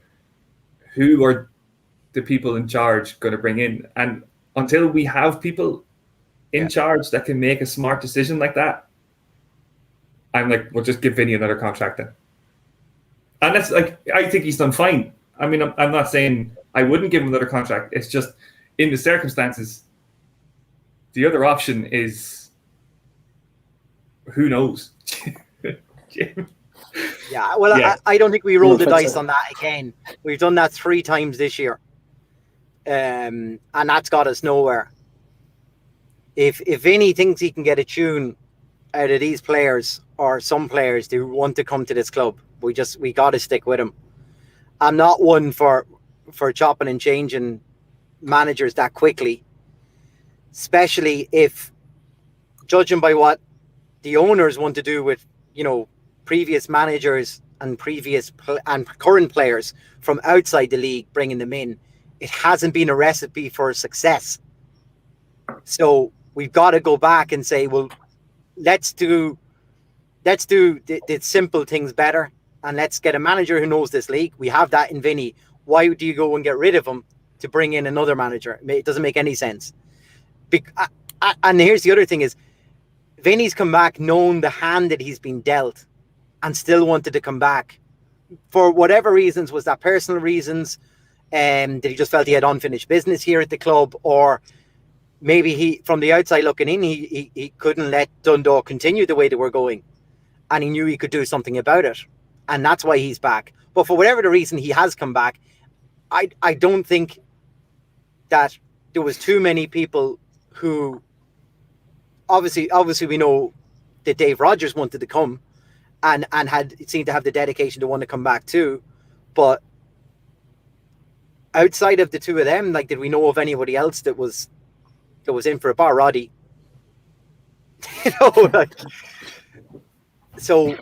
[SPEAKER 2] Who are the people in charge going to bring in? And until we have people in charge that can make a smart decision like that, I'm like, we'll just give Vinny another contract then. And that's like, I think he's done fine. I mean, I'm not saying I wouldn't give him another contract. It's just in the circumstances, the other option is who knows.
[SPEAKER 3] Yeah, well, I don't think we rolled the dice on that again. We've done that 3 times this year, and that's got us nowhere. If Vinny thinks he can get a tune out of these players or some players who want to come to this club, we got to stick with him. I'm not one for chopping and changing managers that quickly, especially if, judging by what the owners want to do with, previous managers and current players from outside the league, bringing them in, it hasn't been a recipe for success. So we've got to go back and say, well, let's do the simple things better, and let's get a manager who knows this league. We have that in Vinny. Why do you go and get rid of him to bring in another manager? It doesn't make any sense. And here's the other thing is, Vinny's come back knowing the hand that he's been dealt and still wanted to come back. For whatever reasons, was that personal reasons? Did he just felt he had unfinished business here at the club? Or maybe he, from the outside looking in, he couldn't let Dundalk continue the way they were going, and he knew he could do something about it. And that's why he's back. But for whatever the reason, he has come back. I don't think that there was too many people who, obviously we know that Dave Rogers wanted to come and had seemed to have the dedication to want to come back too. But outside of the two of them, like, did we know of anybody else that was in for a bar? Roddy. So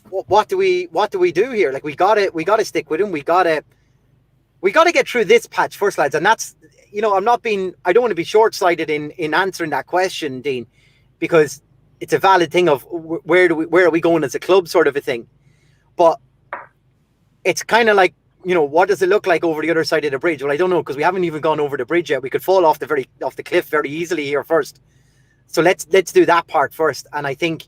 [SPEAKER 3] what do we do here? Like, we gotta stick with him. We gotta get through this patch first, lads. And that's, I don't want to be short-sighted in answering that question, Dean, because it's a valid thing of where are we going as a club, sort of a thing. But it's kind of like, what does it look like over the other side of the bridge? Well, I don't know, because we haven't even gone over the bridge yet. We could fall off the cliff very easily here first. So let's do that part first. And I think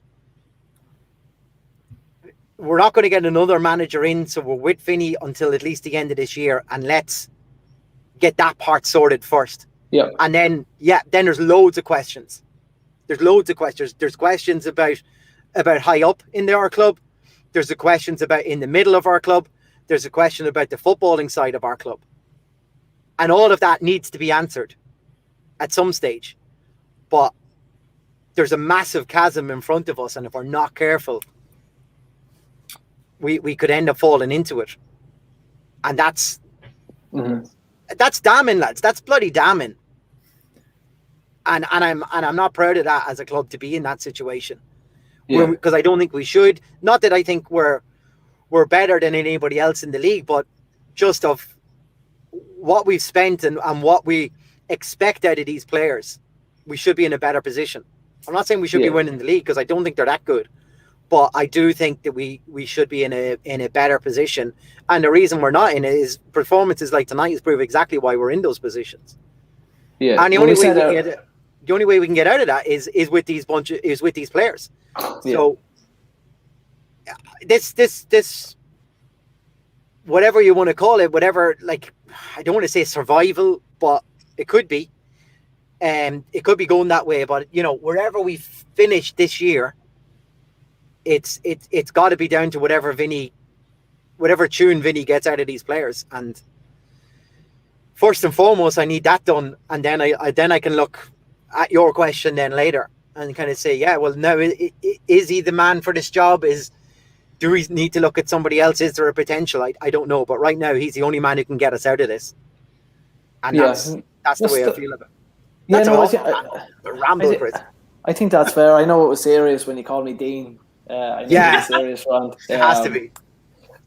[SPEAKER 3] we're not going to get another manager in, so we're with Vinny until at least the end of this year, and let's get that part sorted first.
[SPEAKER 1] Yeah.
[SPEAKER 3] And then there's loads of questions. There's questions about high up in our club. There's the questions about in the middle of our club. There's a question about the footballing side of our club. And all of that needs to be answered at some stage. But there's a massive chasm in front of us, and if we're not careful, we could end up falling into it. And that's damning, lads. That's bloody damning. And I'm not proud of that as a club, to be in that situation. Because I don't think we should. Not that I think we're better than anybody else in the league, but just of what we've spent and what we expect out of these players, we should be in a better position. I'm not saying we should be winning the league, because I don't think they're that good, but I do think that we should be in a better position. And the reason we're not in it is performances like tonight has proved exactly why we're in those positions. Yeah, and the only way we can get out of that is with these players. Yeah. So this whatever you want to call it, whatever, like, I don't want to say survival, but it could be. It could be going that way. But wherever we finish this year, it's got to be down to whatever tune Vinny gets out of these players. And first and foremost, I need that done, and then I can look at your question then later and kind of say, now is he the man for this job? Do we need to look at somebody else? Is there a potential? I don't know, but right now he's the only man who can get us out of this, and that's the way I feel about it. Ramble, Chris.
[SPEAKER 1] I think that's fair. I know it was serious when you called me Dean. I know it was serious, Ron.
[SPEAKER 3] It has to be.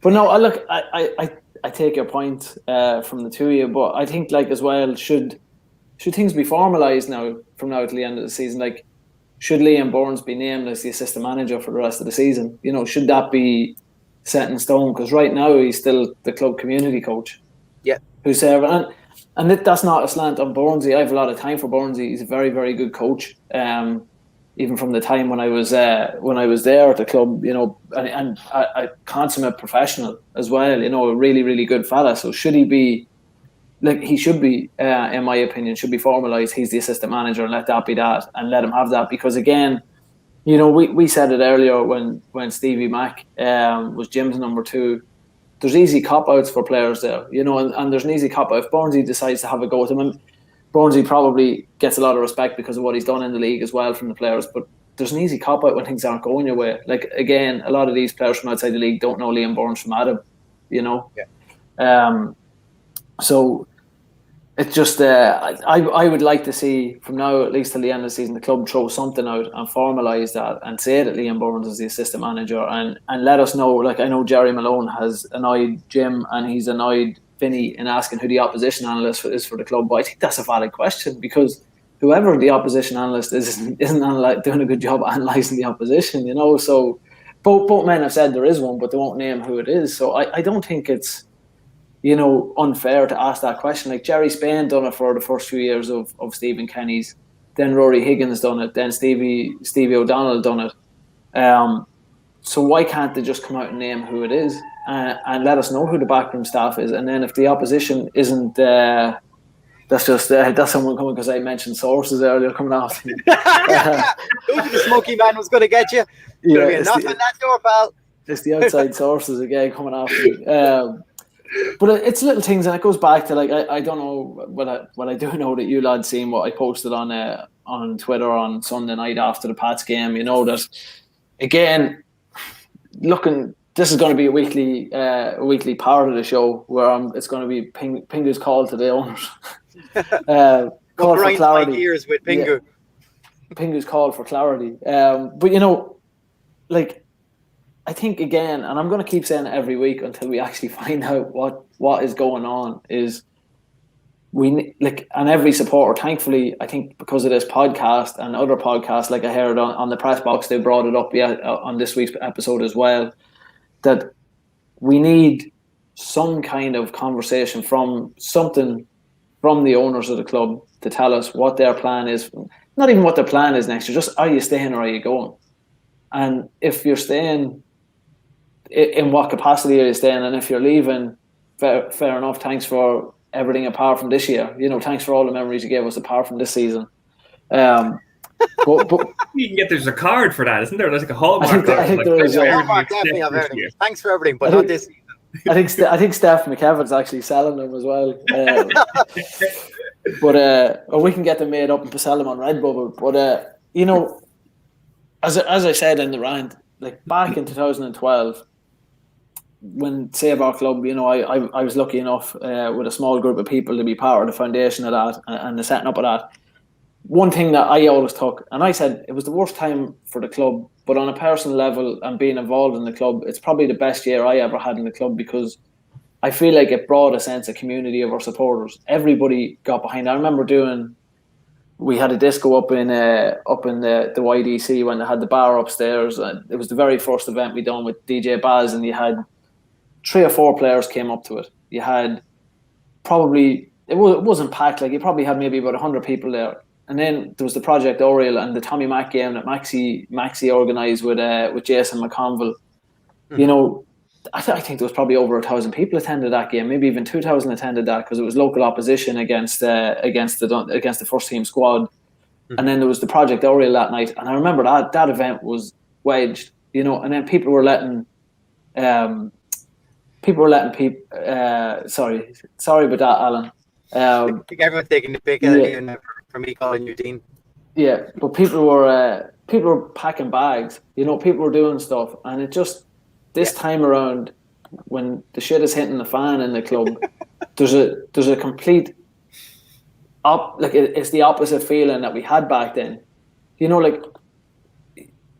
[SPEAKER 1] But no, look, I take your point from the two of you, but I think, like, as well, should things be formalised now from now to the end of the season? Like, should Liam Burns be named as the assistant manager for the rest of the season? You know, should that be set in stone? Because right now he's still the club community coach.
[SPEAKER 3] Yeah.
[SPEAKER 1] Who's there, and that's not a slant on Burnsy. I have a lot of time for Burnsy. He's a very, very good coach. Even from the time when I was there at the club, you know, and a consummate professional as well. You know, a really, really good fella. So should he be? Like, he should be, in my opinion, should be formalised. He's the assistant manager, and let that be that, and let him have that. Because again, you know, we said it earlier when Stevie Mack was Jim's number 2. There's easy cop-outs for players there, you know, and there's an easy cop-out. If Burnsy decides to have a go at him, and Burnsy probably gets a lot of respect because of what he's done in the league as well from the players, but there's an easy cop-out when things aren't going your way. Like, again, a lot of these players from outside the league don't know Liam Burns from Adam, you know.
[SPEAKER 3] Yeah.
[SPEAKER 1] So it's just I would like to see from now at least till the end of the season the club throw something out and formalise that and say that Liam Burns is the assistant manager and let us know. Like, I know Jerry Malone has annoyed Jim and he's annoyed Vinny in asking who the opposition analyst is for the club, but I think that's a valid question because whoever the opposition analyst is isn't doing a good job analysing the opposition, you know. So both men have said there is one, but they won't name who it is. So I don't think it's, you know, unfair to ask that question. Like, Jerry Spain done it for the first few years of Stephen Kenny's, then Rory Higgins done it, then Stevie O'Donnell done it. So why can't they just come out and name who it is and let us know who the backroom staff is? And then if the opposition isn't, that's someone coming because I mentioned sources earlier coming off.
[SPEAKER 3] The smoky man was going to get you.
[SPEAKER 1] Yeah,
[SPEAKER 3] nothing that door, pal.
[SPEAKER 1] It's the outside sources again coming after me. But it's little things, and it goes back to, like, I don't know, but I do know that you lads seen what I posted on Twitter on Sunday night after the Pats game. You know that, again, this is going to be a weekly part of the show where it's going to be Pingu's call to the owners. Call for clarity.
[SPEAKER 3] My ears with Pingu.
[SPEAKER 1] Yeah. Pingu's call for clarity. But you know, like, I think, again, and I'm going to keep saying it every week until we actually find out what is going on, is and every supporter, thankfully, I think because of this podcast and other podcasts, like I heard on the press box, they brought it up on this week's episode as well, that we need some kind of conversation from the owners of the club to tell us what their plan is. Not even what their plan is next year, just are you staying or are you going? And if you're staying, in what capacity are you staying? And if you're leaving, fair enough. Thanks for everything apart from this year. You know, thanks for all the memories you gave us apart from this season. But
[SPEAKER 2] you can get, there's a card for that, isn't there? There's like a Hallmark card.
[SPEAKER 1] I think there is.
[SPEAKER 3] Hallmark definitely have everything. Thanks for everything, but not this season.
[SPEAKER 1] I think Steph McKevin's actually selling them as well. Or we can get them made up and sell them on Redbubble. But you know, as I said in the rant, like back in 2012, when Save Our Club, you know, I was lucky enough with a small group of people to be part of the foundation of that and the setting up of that. One thing that I always took, and I said it was the worst time for the club, but on a personal level and being involved in the club, it's probably the best year I ever had in the club because I feel like it brought a sense of community of our supporters. Everybody got behind. I remember we had a disco up in the YDC when they had the bar upstairs. And it was the very first event we done with DJ Baz, and you had 3 or 4 players came up to it. You had probably, it wasn't packed, like you probably had maybe about 100 people there. And then there was the Project Oriel and the Tommy Mack game that Maxi organised with Jason McConville. Mm-hmm. You know, I think there was probably over 1,000 people attended that game, maybe even 2,000 attended that because it was local opposition against the first team squad. Mm-hmm. And then there was the Project Oriel that night, and I remember that event was wedged, you know, and then people were letting sorry about that, Alan.
[SPEAKER 3] I think everyone's taking the pick out of you for me calling you Dean.
[SPEAKER 1] Yeah, but people were packing bags, you know, people were doing stuff, and it just this time around, when the shit is hitting the fan in the club, there's a complete it's the opposite feeling that we had back then. You know, like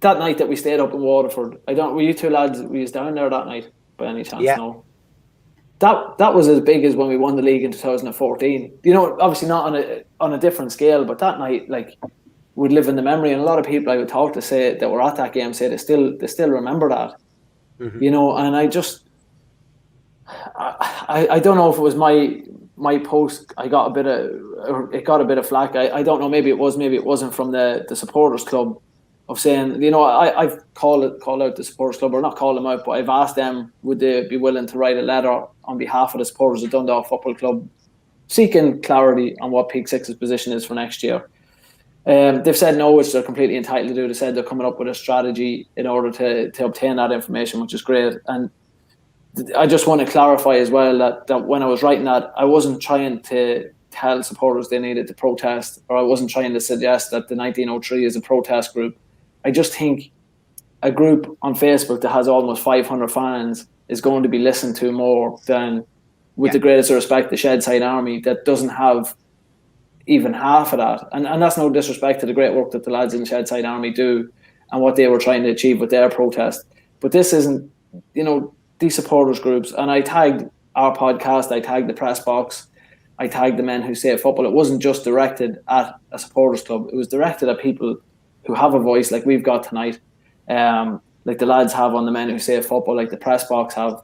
[SPEAKER 1] that night that we stayed up in Waterford. Were you two lads? Were you down there that night by any chance?
[SPEAKER 3] Yeah.
[SPEAKER 1] No. That was as big as when we won the league in 2014. You know, obviously not on a different scale, but that night, like, would live in the memory. And a lot of people I would talk to say that were at that game say they still remember that.
[SPEAKER 3] Mm-hmm.
[SPEAKER 1] You know, and I don't know if it was my post. It got a bit of flack. I don't know. Maybe it was. Maybe it wasn't from the supporters club of saying, you know, I've called out the supporters club, or not called them out, but I've asked them would they be willing to write a letter on behalf of the supporters of Dundalk Football Club, seeking clarity on what Peak Six's position is for next year. They've said no, which they're completely entitled to do. They said they're coming up with a strategy in order to obtain that information, which is great. And I just want to clarify as well that when I was writing that, I wasn't trying to tell supporters they needed to protest, or I wasn't trying to suggest that the 1903 is a protest group. I just think a group on Facebook that has almost 500 fans is going to be listened to more than, with the greatest respect, the Shedside Army that doesn't have even half of that. And that's no disrespect to the great work that the lads in the Shedside Army do and what they were trying to achieve with their protest. But this isn't, you know, these supporters groups. And I tagged our podcast, I tagged the press box, I tagged the Men Who Save Football. It wasn't just directed at a supporters club. It was directed at people who have a voice like we've got tonight, like the lads have on the Men Who Save Football, like the press box have,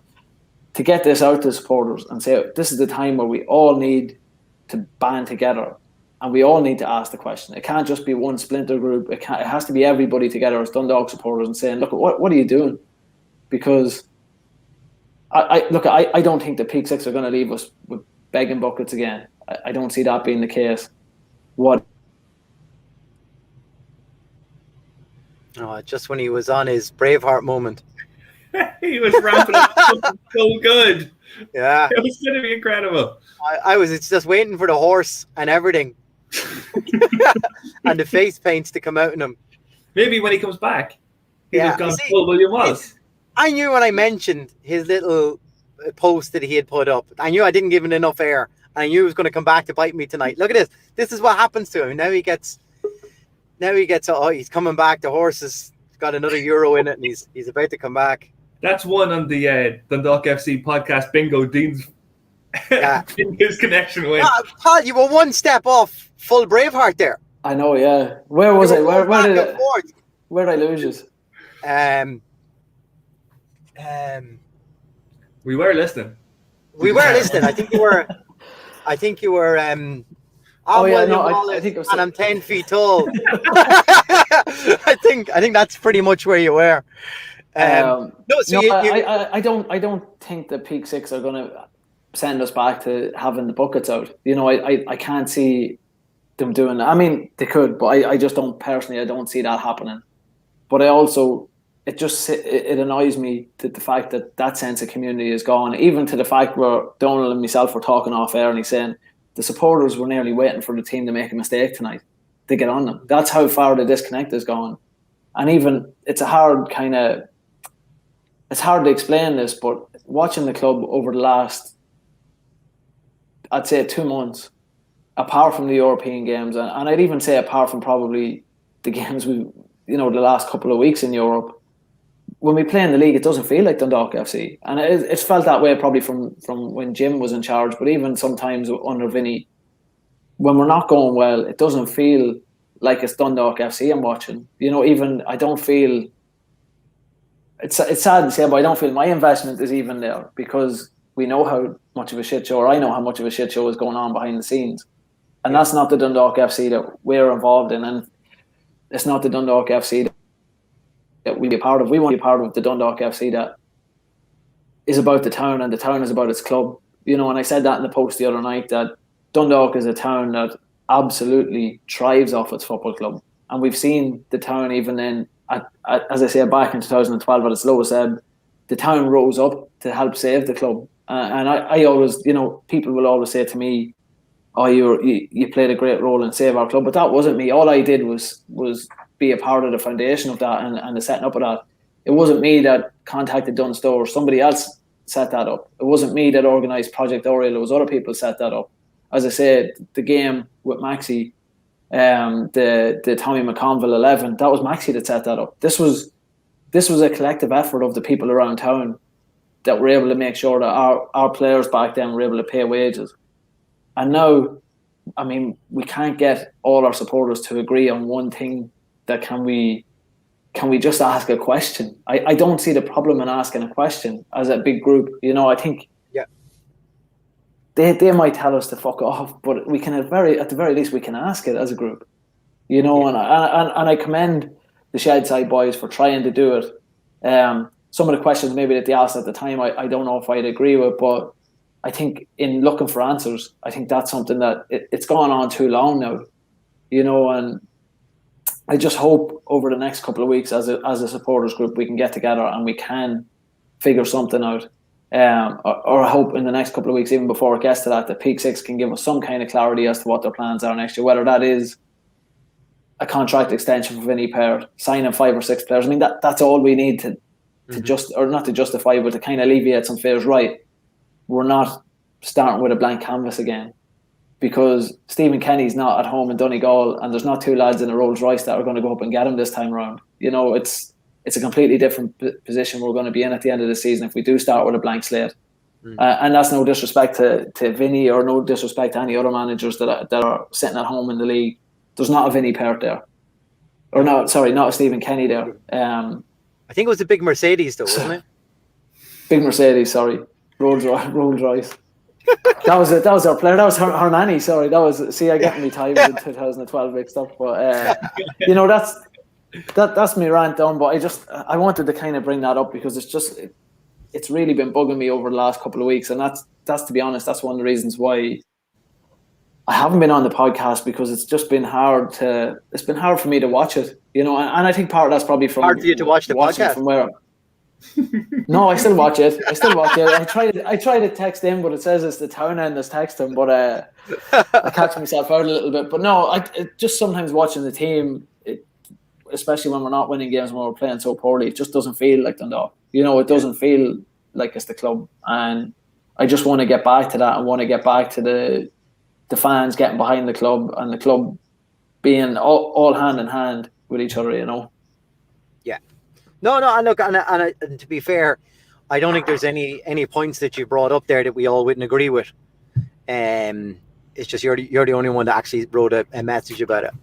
[SPEAKER 1] to get this out to supporters and say this is the time where we all need to band together and we all need to ask the question. It can't just be one splinter group. It has to be everybody together as Dundalk supporters and saying, look, what are you doing? Because I don't think the Peak Six are going to leave us with begging buckets again. I don't see that being the case.
[SPEAKER 3] Just when he was on his Braveheart moment.
[SPEAKER 2] He was ramping up so good.
[SPEAKER 3] Yeah.
[SPEAKER 2] It was going to be incredible.
[SPEAKER 3] I was just waiting for the horse and everything. And the face paints to come out in him.
[SPEAKER 2] Maybe when he comes back, he'll have gone
[SPEAKER 3] See,
[SPEAKER 2] full William Wallace.
[SPEAKER 3] I knew when I mentioned his little post that he had put up, I knew I didn't give him enough air. I knew he was going to come back to bite me tonight. Look at this. This is what happens to him. Now he gets, he's coming back. The horse has got another euro in it and he's about to come back.
[SPEAKER 2] That's one on the Dundalk FC podcast bingo. Dean's his connection with.
[SPEAKER 3] Paul, you were one step off full Braveheart there.
[SPEAKER 1] I know, yeah. Where was I? Where did I lose you?
[SPEAKER 2] We were listening.
[SPEAKER 3] We were listening. I think you were. I think it was, and I'm 10 feet tall. I think that's pretty much where you were. I don't think the Peak Six are going to send us back to having the buckets out. You know, I can't see them doing that. I mean, they could, but I just don't personally. I don't see that happening. But I also, it annoys me that the fact that sense of community is gone. Even to the fact where Donald and myself were talking off air, and he's saying the supporters were nearly waiting for the team to make a mistake tonight to get on them. That's how far the disconnect has gone. And even it's hard to explain this, but watching the club over the last, I'd say 2 months, apart from the European games, and I'd even say apart from probably the games the last couple of weeks in Europe, when we play in the league, it doesn't feel like Dundalk FC. And it's felt that way probably from when Jim was in charge, but even sometimes under Vinny, when we're not going well, it doesn't feel like it's Dundalk FC I'm watching. You know, even I don't feel, it's sad to say, but I don't feel my investment is even there, because we know how much of a shit show, or I know how much of a shit show is going on behind the scenes. And that's not the Dundalk FC that we're involved in, and it's not the Dundalk FC that we be a part of. We want to be part of the Dundalk FC that is about the town, and the town is about its club. You know, and I said that in the post the other night, that Dundalk is a town that absolutely thrives off its football club. And we've seen the town, even then, as I say, back in 2012 at its lowest ebb, the town rose up to help save the club. And I always, you know, people will always say to me, oh, you played a great role in save our club. But that wasn't me. All I did was be a part of the foundation of that and the setting up of that. It wasn't me that contacted Dunstore. Somebody else set that up. It wasn't me that organised Project Oriel. It was other people set that up. As I said, the game with Maxi, the Tommy McConville 11, that was Maxi that set that up. This was a collective effort of the people around town that were able to make sure that our players back then were able to pay wages. And now,
[SPEAKER 1] I mean, we can't get all our supporters to agree on one thing. That can we just ask a question? I don't see the problem in asking a question as a big group. You know, I think they might tell us to fuck off, but we can at the very least we can ask it as a group. You know, and I commend the Shed Side boys for trying to do it. Some of the questions maybe that they asked at the time, I don't know if I'd agree with, but I think in looking for answers, I think that's something that it's gone on too long now, you know, and I just hope over the next couple of weeks as a supporters group, we can get together and we can figure something out. Or I hope in the next couple of weeks, even before it gets to that, the Peak Six can give us some kind of clarity as to what their plans are next year, whether that is a contract extension for Vinny Pair, signing 5 or 6 players. I mean, that's all we need to just, or not to justify, but to kind of alleviate some fears. Right, we're not starting with a blank canvas again, because Stephen Kenny's not at home in Donegal, and there's not 2 lads in a Rolls Royce that are going to go up and get him this time around. You know, it's a completely different position we're going to be in at the end of the season if we do start with a blank slate. And that's no disrespect to Vinny or no disrespect to any other managers that are sitting at home in the league. There's not a Vinny Pair there. Or not a Stephen Kenny there.
[SPEAKER 3] I think it was a big Mercedes though, wasn't it?
[SPEAKER 1] Big Mercedes, sorry. Rolls Royce. That was our player. That was her nanny, sorry. I get me times in 2012 mixed up. But you know, that's me rant done. But I wanted to kind of bring that up because it's really been bugging me over the last couple of weeks, and that's to be honest, that's one of the reasons why I haven't been on the podcast, because it's just been hard for me to watch it, you know, and I think part of that's probably from
[SPEAKER 3] hard for you to watch the podcast.
[SPEAKER 1] From where no, I still watch it. I try to text in, but it says it's the town end that's texting, but I catch myself out a little bit. But no, just sometimes watching the team, especially when we're not winning games, when we're playing so poorly, it just doesn't feel like Dundalk. You know, it doesn't feel like it's the club, and I just want to get back to that. I want to get back to the fans getting behind the club, and the club being all hand in hand with each other, you know. Yeah.
[SPEAKER 3] No, and look, and to be fair, I don't think there's any points that you brought up there that we all wouldn't agree with. It's just you're the only one that actually wrote a message about it.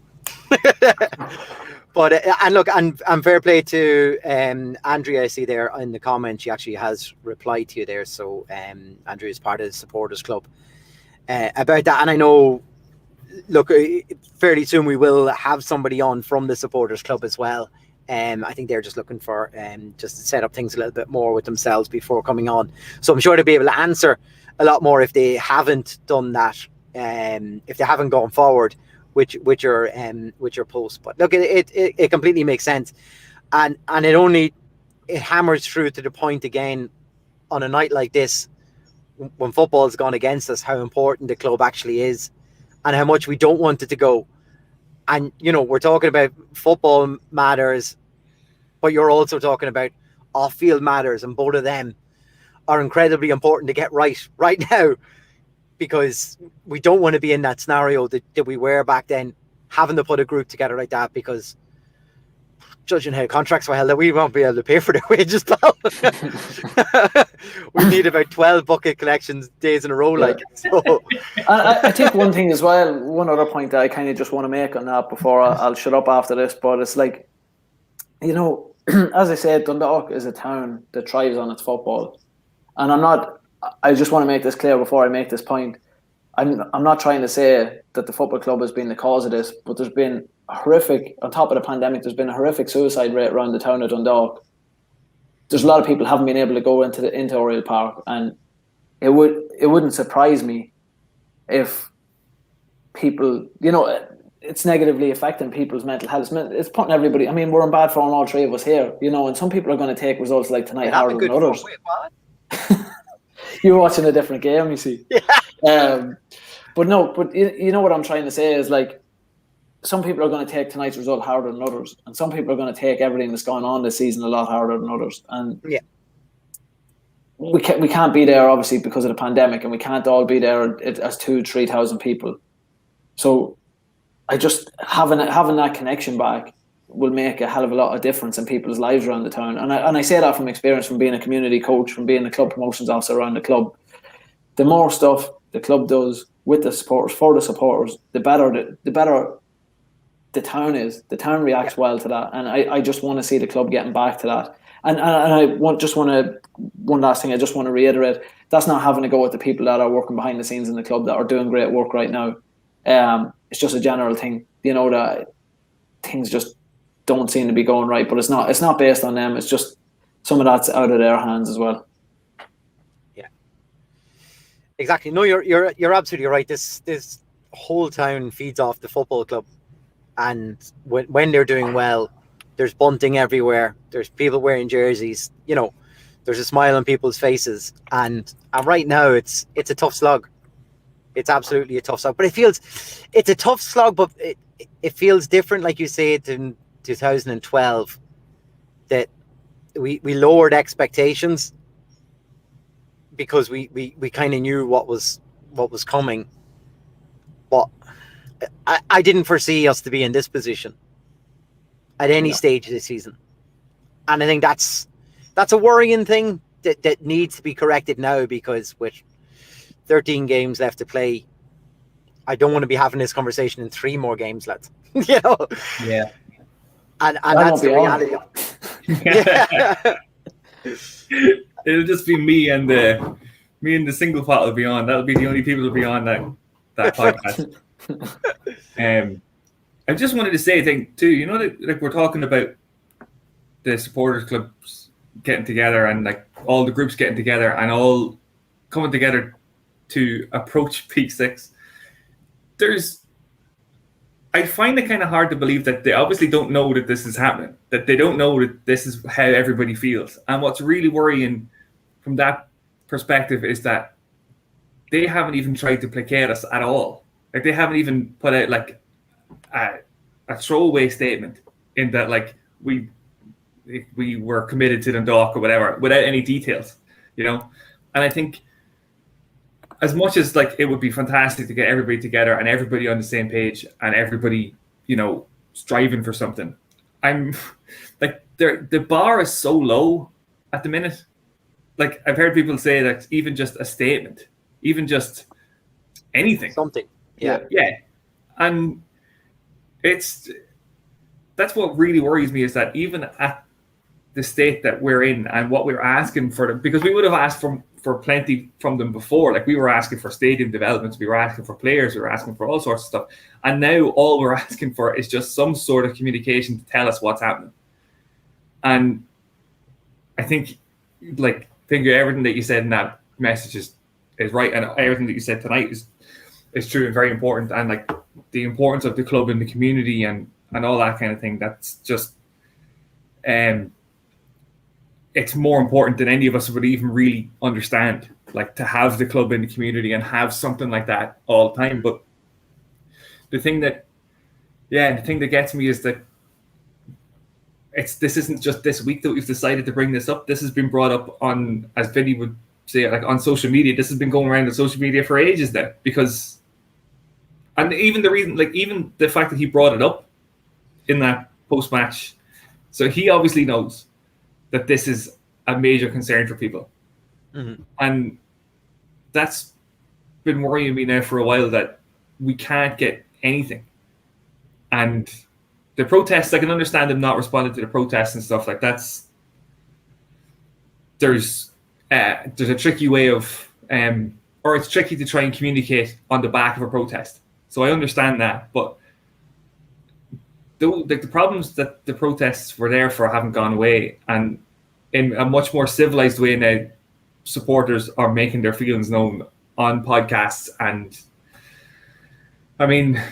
[SPEAKER 3] But and look, and fair play to Andrea. I see there in the comments, she actually has replied to you there. So Andrea is part of the supporters club about that, and I know. Look, fairly soon we will have somebody on from the supporters club as well. I think they're just looking for just to set up things a little bit more with themselves before coming on. So I'm sure they'll be able to answer a lot more if they haven't done that, if they haven't gone forward with your post. But look, it completely makes sense, and it hammers through to the point again on a night like this, when football's gone against us, how important the club actually is, and how much we don't want it to go. And, you know, we're talking about football matters, but you're also talking about off-field matters, and both of them are incredibly important to get right now, because we don't want to be in that scenario that we were back then, having to put a group together like that, because judging how contracts were held, we won't be able to pay for their wages, pal. We need about 12 bucket collections days in a row, like. So.
[SPEAKER 1] I think one thing as well, one other point that I kind of just want to make on that before I'll shut up after this, but it's like, you know, as I said, Dundalk is a town that thrives on its football, and I just want to make this clear before I make this point. I'm not trying to say that the football club has been the cause of this, but there's been on top of the pandemic, there's been a horrific suicide rate around the town of Dundalk. There's a lot of people haven't been able to go into Oriel Park, and it wouldn't surprise me if people, you know, it's negatively affecting people's mental health. It's putting everybody. I mean, we're in bad form, all three of us here, you know, and some people are going to take results like tonight harder than others. You're watching a different game, you see. Yeah. But you know what I'm trying to say is, like, some people are going to take tonight's result harder than others, and some people are going to take everything that's gone on this season a lot harder than others. And we can't be there, obviously, because of the pandemic, and we can't all be there as 2,000-3,000 people. So I just having that connection back will make a hell of a lot of difference in people's lives around the town. And I say that from experience, from being a community coach, from being a club promotions officer around the club. The more stuff the club does with the supporters, for the supporters, the better the town is. The town reacts well to that, and I just want to see the club getting back to that. And I want to one last thing. I just want to reiterate, that's not having to go with the people that are working behind the scenes in the club that are doing great work right now. It's just a general thing, that things just don't seem to be going right. But it's not based on them. It's just some of that's out of their hands as well.
[SPEAKER 3] Yeah, exactly. No, you're absolutely right. This whole town feeds off the football club, and when they're doing well, there's bunting everywhere. There's people wearing jerseys. There's a smile on people's faces, and right now it's a tough slog. It's absolutely a tough slog, but it's a tough slog, but it feels different, like you said, in 2012, that we lowered expectations because we kind of knew what was coming, but I didn't foresee us to be in this position at any stage of the season. And I think that's a worrying thing that needs to be corrected now, because with 13 games left to play, I don't want to be having this conversation in 3 more games, lads.
[SPEAKER 2] Yeah.
[SPEAKER 3] And that's the reality.
[SPEAKER 2] Yeah. It'll just be me and the single pot will be on. That'll be the only people will be on that podcast. I just wanted to say a thing too. Like we're talking about the supporters clubs getting together and like all the groups getting together and all coming together to approach Peak 6. I find it kind of hard to believe that they obviously don't know that this is happening, that they don't know that this is how everybody feels. And what's really worrying from that perspective is that they haven't even tried to placate us at all. Like they haven't even put out like a throwaway statement in that like we were committed to Dundalk or whatever without any details, And I think as much as like it would be fantastic to get everybody together and everybody on the same page and everybody, striving for something, I'm like the bar is so low at the minute. Like I've heard people say that even just a statement, even just anything,
[SPEAKER 3] something,
[SPEAKER 2] yeah, and that's what really worries me, is that even at the state that we're in and what we're asking for them, because we would have asked for plenty from them before. Like we were asking for stadium developments, we were asking for players, we were asking for all sorts of stuff, and now all we're asking for is just some sort of communication to tell us what's happening. And I think everything that you said in that message is right, and everything that you said tonight is true and very important, and like the importance of the club in the community and all that kind of thing. That's just it's more important than any of us would even really understand, like to have the club in the community and have something like that all the time. But the thing that gets me is that this isn't just this week that we've decided to bring this up. This has been brought up on, as Vinny would say, like on social media. This has been going around on social media for ages now, and even the reason, like even the fact that he brought it up in that post-match, so he obviously knows that this is a major concern for people.
[SPEAKER 3] Mm-hmm.
[SPEAKER 2] And that's been worrying me now for a while, that we can't get anything. And the protests, I can understand them not responding to the protests and stuff like that's. There's a tricky way of, or it's tricky to try and communicate on the back of a protest. So I understand that, but the problems that the protests were there for haven't gone away, and in a much more civilized way now, supporters are making their feelings known on podcasts. And I mean,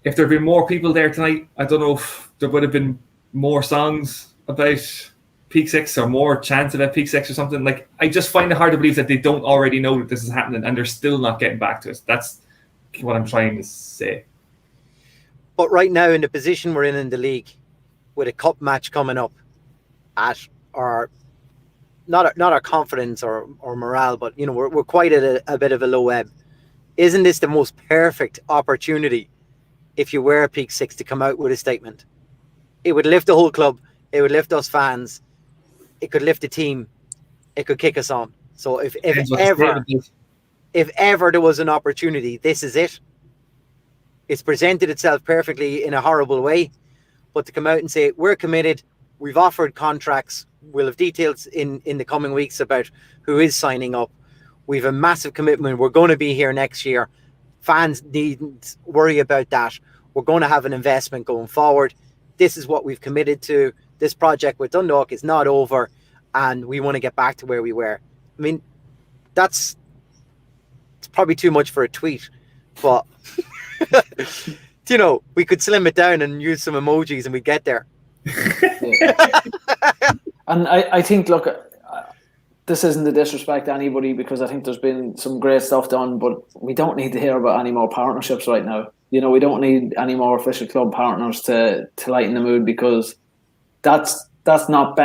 [SPEAKER 2] if there had been more people there tonight, I don't know if there would have been more songs about Peak 6 or more chants about Peak 6 or something. Like, I just find it hard to believe that they don't already know that this is happening and they're still not getting back to us. That's what I'm trying to say.
[SPEAKER 3] But right now, in the position we're in the league, with a cup match coming up, at our not our confidence or morale, but we're quite at a bit of a low ebb. Isn't this the most perfect opportunity, if you were Peak 6, to come out with a statement? It would lift the whole club. It would lift us fans. It could lift the team. It could kick us on. So if ever, if ever there was an opportunity, this is it. It's presented itself perfectly in a horrible way, but to come out and say, we're committed, we've offered contracts, we'll have details in the coming weeks about who is signing up. We've a massive commitment. We're going to be here next year. Fans needn't worry about that. We're going to have an investment going forward. This is what we've committed to. This project with Dundalk is not over, and we want to get back to where we were. I mean, it's probably too much for a tweet, but you know, we could slim it down and use some emojis and we'd get there.
[SPEAKER 1] Yeah. And I think, look, this isn't to disrespect anybody, because I think there's been some great stuff done, but we don't need to hear about any more partnerships right now. You know, we don't need any more official club partners to lighten the mood, because that's not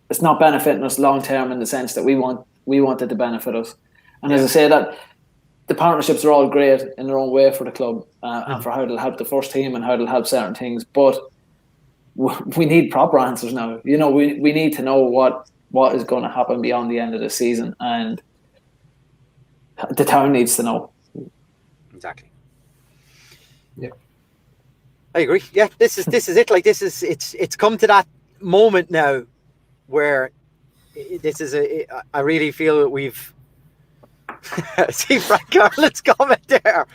[SPEAKER 1] it's not benefiting us long term, in the sense that we want it to benefit us. And as I say, that the partnerships are all great in their own way for the club, and for how it'll help the first team and how it'll help certain things, but we need proper answers now. You know, we need to know what is going to happen beyond the end of the season, and the town needs to know.
[SPEAKER 3] Exactly.
[SPEAKER 2] Yeah,
[SPEAKER 3] I agree. Yeah, this is it. Like, it's come to that moment now where this is I really feel that we've see Frank Garland's comment there.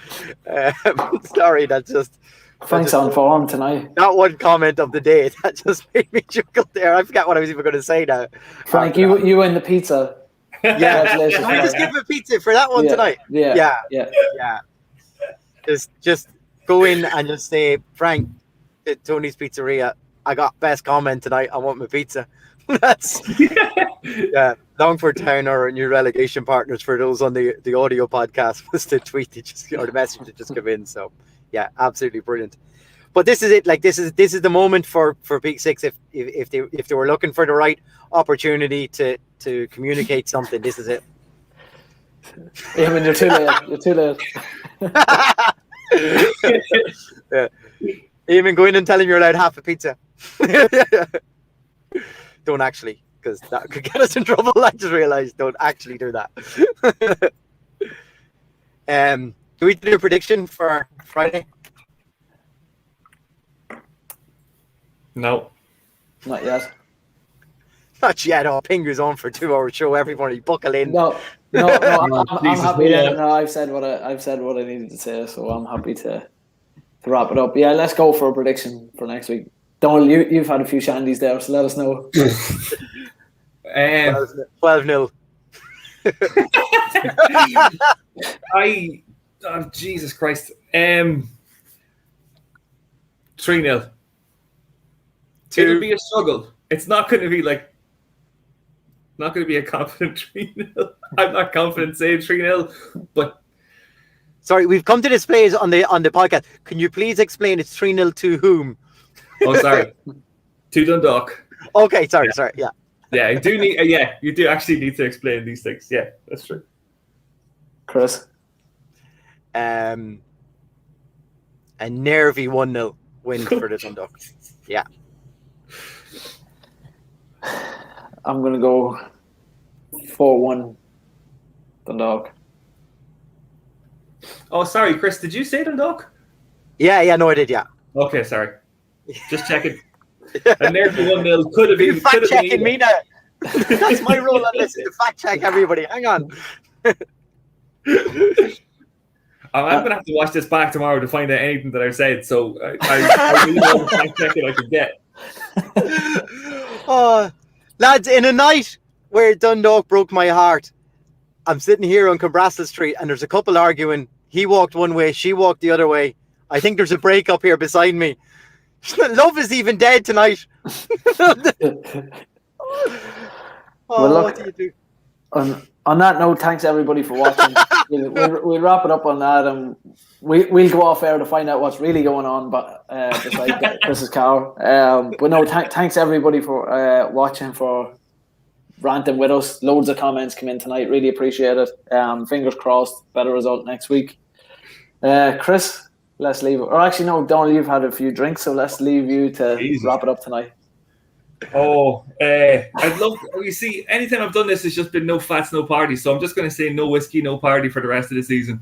[SPEAKER 3] Sorry, that's just.
[SPEAKER 1] Frank's on form tonight.
[SPEAKER 3] Not one comment of the day. That just made me chuckle there. I forgot what I was even going to say now.
[SPEAKER 1] Frank, you win the pizza.
[SPEAKER 3] Yeah. Can I just give a pizza for that one tonight?
[SPEAKER 1] Yeah.
[SPEAKER 3] Just go in and just say, Frank, at Tony's Pizzeria, I got best comment tonight. I want my pizza. That's Longford Town are new relegation partners for those on the audio podcast. Was the tweet or the message that just came in. So yeah, absolutely brilliant. But this is it. Like, this is the moment for Peak Six. If they were looking for the right opportunity to communicate something, this is it.
[SPEAKER 1] Yeah, I mean, you're too late. You're too late.
[SPEAKER 3] Yeah. Even go in and tell him you're allowed half a pizza. Don't actually, because that could get us in trouble. I just realized, don't actually do that. Do we do a prediction for Friday?
[SPEAKER 2] No.
[SPEAKER 1] Not yet.
[SPEAKER 3] Not yet. Oh, Pinger's on for 2 hour show. Everybody buckle in.
[SPEAKER 1] No. I'm happy.
[SPEAKER 2] Yeah.
[SPEAKER 1] No, I've said what I needed to say, so I'm happy to wrap it up. Yeah, let's go for a prediction for next week. Donald, you've had a few shandies there, so let us know.
[SPEAKER 3] 12-0.
[SPEAKER 2] Jesus Christ. 3-0. It'll be a struggle. It's not going to be a confident 3-0. I'm not confident saying 3-0, but
[SPEAKER 3] sorry, we've come to displays on the podcast. Can you please explain it's 3-0 to whom?
[SPEAKER 2] Oh, sorry. To Dundalk.
[SPEAKER 3] Okay, sorry, yeah.
[SPEAKER 2] Yeah, I do need. You do actually need to explain these things. Yeah, that's true.
[SPEAKER 1] Chris,
[SPEAKER 3] a nervy 1-0 win for the Dundalk. Yeah,
[SPEAKER 1] I'm gonna go 4-1 Dundalk.
[SPEAKER 2] Oh, sorry, Chris. Did you say Dundalk?
[SPEAKER 3] Yeah. No, I did. Yeah.
[SPEAKER 2] Okay, sorry. Just checking. And there's the 1-0 could have been.
[SPEAKER 3] Fact checking me now. That's my role on this. To fact check everybody. Hang on.
[SPEAKER 2] I'm gonna have to watch this back tomorrow to find out anything that I've said. So I really want to fact check it I could get.
[SPEAKER 3] Oh, lads! In a night where Dundalk broke my heart, I'm sitting here on Combrassil Street, and there's a couple arguing. He walked one way, she walked the other way. I think there's a break up here beside me. Love is even dead tonight.
[SPEAKER 1] Well, look,
[SPEAKER 3] what do you do?
[SPEAKER 1] On that note, thanks everybody for watching. We'll wrap it up on that, and we'll go off air to find out what's really going on. But besides Chris's car, but no, thanks everybody for watching, for ranting with us. Loads of comments come in tonight. Really appreciate it. Fingers crossed, better result next week. Chris, let's leave it. Or actually, no, Donald, you've had a few drinks, so let's leave you to wrap it up tonight.
[SPEAKER 2] I'd love. You see, anytime I've done this, it's just been no fats, no party. So I'm just going to say no whiskey, no party for the rest of the season.